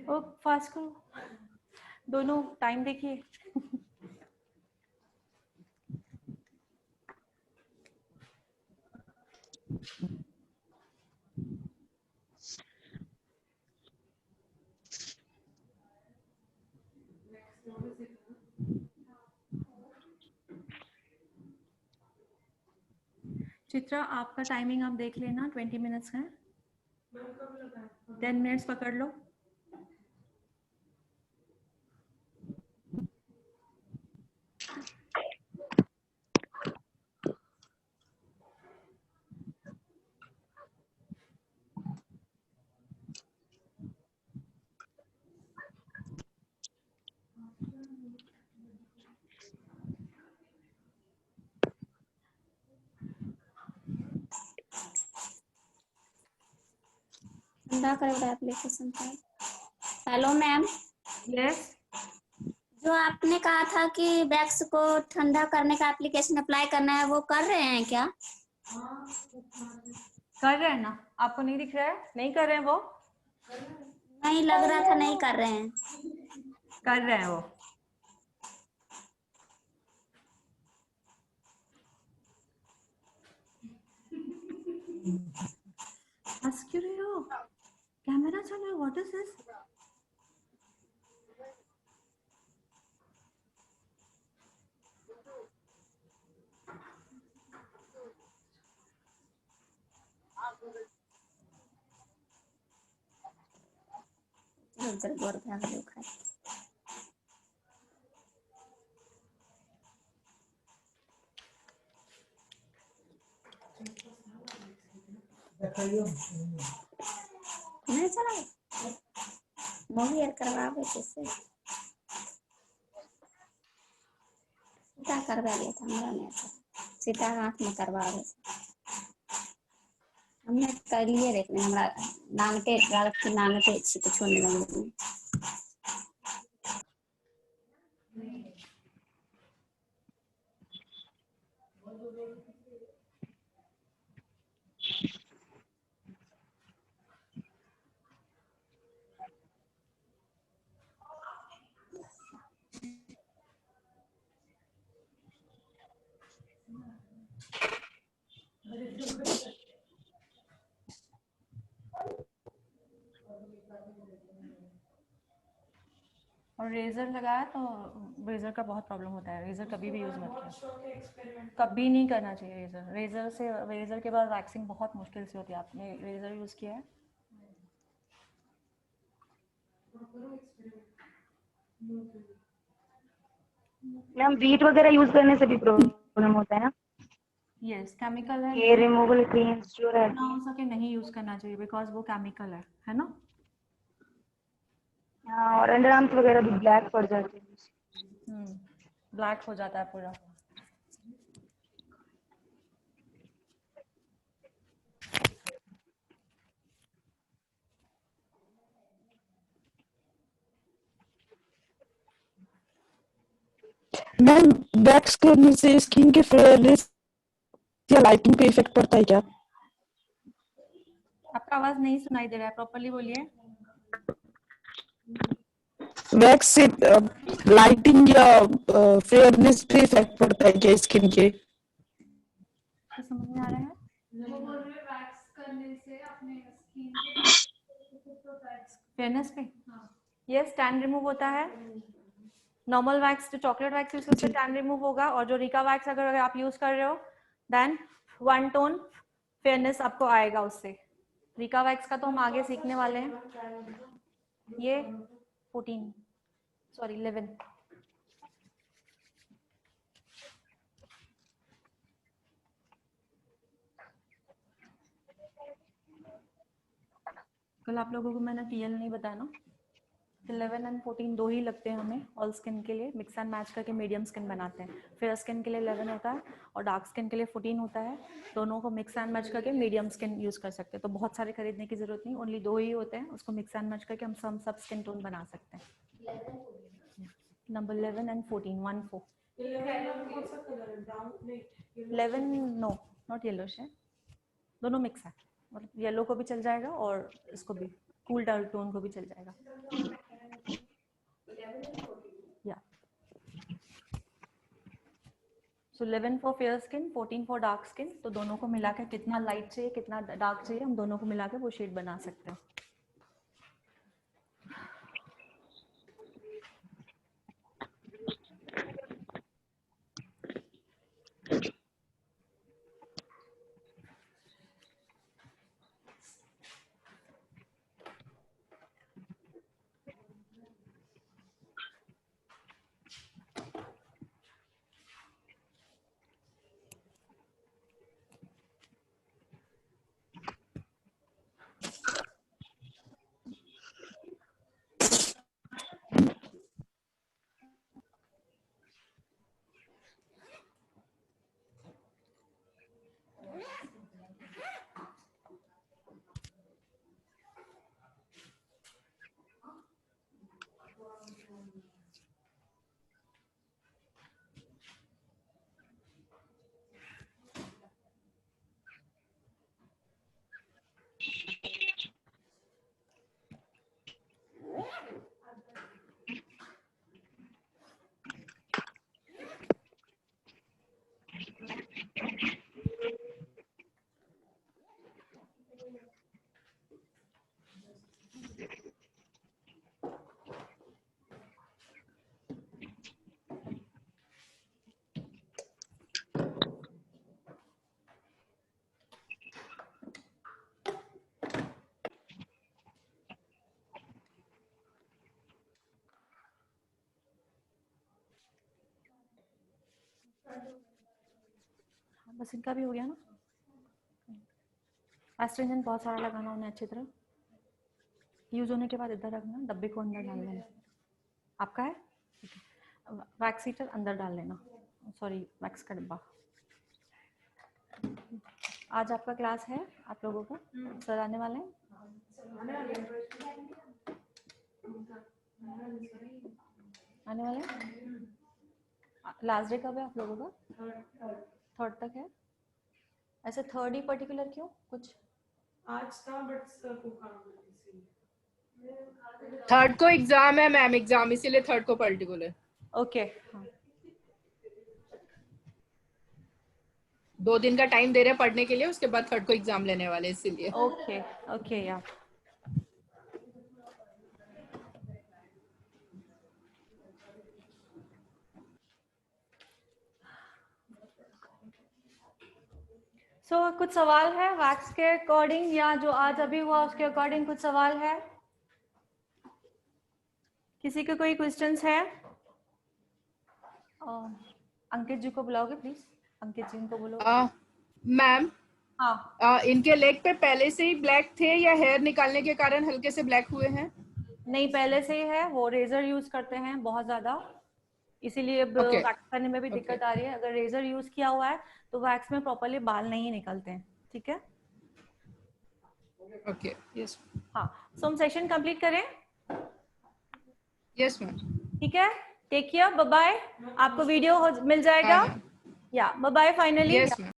ओ फास्ट करो, दोनों टाइम देखिए। चित्रा, आपका टाइमिंग आप देख लेना, 20 मिनट्स है। 10 मिनट्स पकड़ लो। ठंडा करेगा एप्लीकेशन का। Hello ma'am. यस, जो आपने कहा था कि बैग्स को ठंडा करने का एप्लीकेशन अप्लाई करना है, वो कर रहे हैं क्या? कर रहे हैं ना, आपको नहीं दिख रहा है? नहीं कर रहे हैं वो? नहीं, लग रहा था नहीं कर रहे हैं। कर रहे हैं वो। हंस क्यों रहे हो? कैमरा चल रहा है, व्हाट इज दिस? उधर गोर भाग लो खाए। नहीं चला मूवी यार करवावे कैसे? सीता करवा लिया था हमरा ने, सीता आँख में करवावे हमने कर लिए। देखने हमरा नांगटे गालक नांगटे छी तो छोड़ने लगे। और रेजर लगाया तो रेजर का बहुत प्रॉब्लम होता है। रेजर कभी भी यूज मत करो, कभी नहीं करना चाहिए रेजर। रेजर के बाद वैक्सिंग बहुत मुश्किल से होती है। आपने रेजर यूज किया है? मैम बीट वगैरह यूज करने से भी प्रॉब्लम होता है ना? यस केमिकल है, हेयर रिमूवल क्रीम्स जो रहती ना हो सके नहीं यूज करना चाहिए बिकॉज वो केमिकल है ना। हाँ, और अंडर आर्म्स वगैरह भी ब्लैक पड़ जाते हैं। ब्लैक हो जाता है पूरा। मैम वैक्स करने से स्किन के फेयरनेस या लाइटिंग पे इफेक्ट पड़ता है क्या? आपका आवाज नहीं सुनाई दे रहा है, प्रॉपर्ली बोलिए। वैक्स से लाइटिंग या फेयरनेस पे इफेक्ट पड़ता है क्या स्किन के? तो समझ में आ रहा है? वैक्स करने से अपने स्किन फेयरनेस पे यस टैन रिमूव होता है। नॉर्मल वैक्स जो चॉकलेट वैक्स यूज करते हैं टैन रिमूव होगा, और जो रिका वैक्स अगर आप यूज कर रहे हो देन वन टोन फेयरनेस आपको आएगा उससे। रिका वैक्स का तो हम आगे सीखने वाले हैं। ये 14 सॉरी 11 कल आप लोगों को मैंने टीएल नहीं बताया ना। 11 एंड 14 दो ही लगते हैं हमें ऑल स्किन के लिए, मिक्स एंड मैच करके मीडियम स्किन बनाते हैं। फेयर स्किन के लिए 11 होता है और डार्क स्किन के लिए 14 होता है। दोनों को मिक्स एंड मैच करके मीडियम स्किन यूज कर सकते हैं। तो बहुत सारे खरीदने की जरूरत नहीं, ओनली दो ही होते हैं, उसको मिक्स एंड मैच करके हम सब स्किन टोन बना सकते हैं। Number 11 and 14 1 4 11 no not yellowish है, दोनों मिक्स है, मतलब येलो को भी चल जाएगा और इसको भी कूल डार्क टोन को भी चल जाएगा। या सो 11 for fair skin 14 for dark skin. तो दोनों को मिला के कितना लाइट चाहिए कितना डार्क चाहिए हम दोनों को मिला के वो शेड बना सकते हैं। बस इनका भी हो गया ना। एस्ट्रिंजेंट बहुत सारा लगाना उन्हें अच्छी तरह, यूज होने के बाद इधर रखना, डब्बे को अंदर डाल लेना। आपका है वैक्स हीटर अंदर डाल लेना, सॉरी वैक्स का डब्बा। आज आपका क्लास है आप लोगों का, सर आने वाले हैं? आने वाले हैं? लास्ट डे कब है आप लोगों का? थर्ड तक है। ऐसे थर्ड ही पर्टिकुलर क्यों? कुछ आज था बट सर को काम थर्ड को एग्जाम है मैम, एग्जाम इसीलिए थर्ड को पर्टिकुलर। ओके 2 दिन का टाइम दे रहे हैं पढ़ने के लिए, उसके बाद थर्ड को एग्जाम लेने वाले इसीलिए। ओके ओके या कुछ सवाल है वैक्स के अकॉर्डिंग या जो आज अभी हुआ उसके अकॉर्डिंग कुछ सवाल है? किसी के कोई क्वेश्चंस है? अंकित जी को बुलाओगे प्लीज, अंकित जी को बोलो। मैम हाँ इनके लेग पे पहले से ही ब्लैक थे या हेयर निकालने के कारण हल्के से ब्लैक हुए हैं? नहीं, पहले से ही है, वो रेजर यूज करते हैं बहुत ज्यादा, इसीलिए Okay. वैक्स करने में भी दिक्कत आ रही है। अगर रेजर यूज किया हुआ है तो वैक्स में प्रॉपर्ली बाल नहीं निकलते हैं। ठीक है, ओके यस। हाँ, सो हम सेशन कंप्लीट करें? Yes ma'am. ठीक है, टेक केयर, बाय बाय। आपको वीडियो मिल जाएगा, या bye bye finally. Yes ma'am.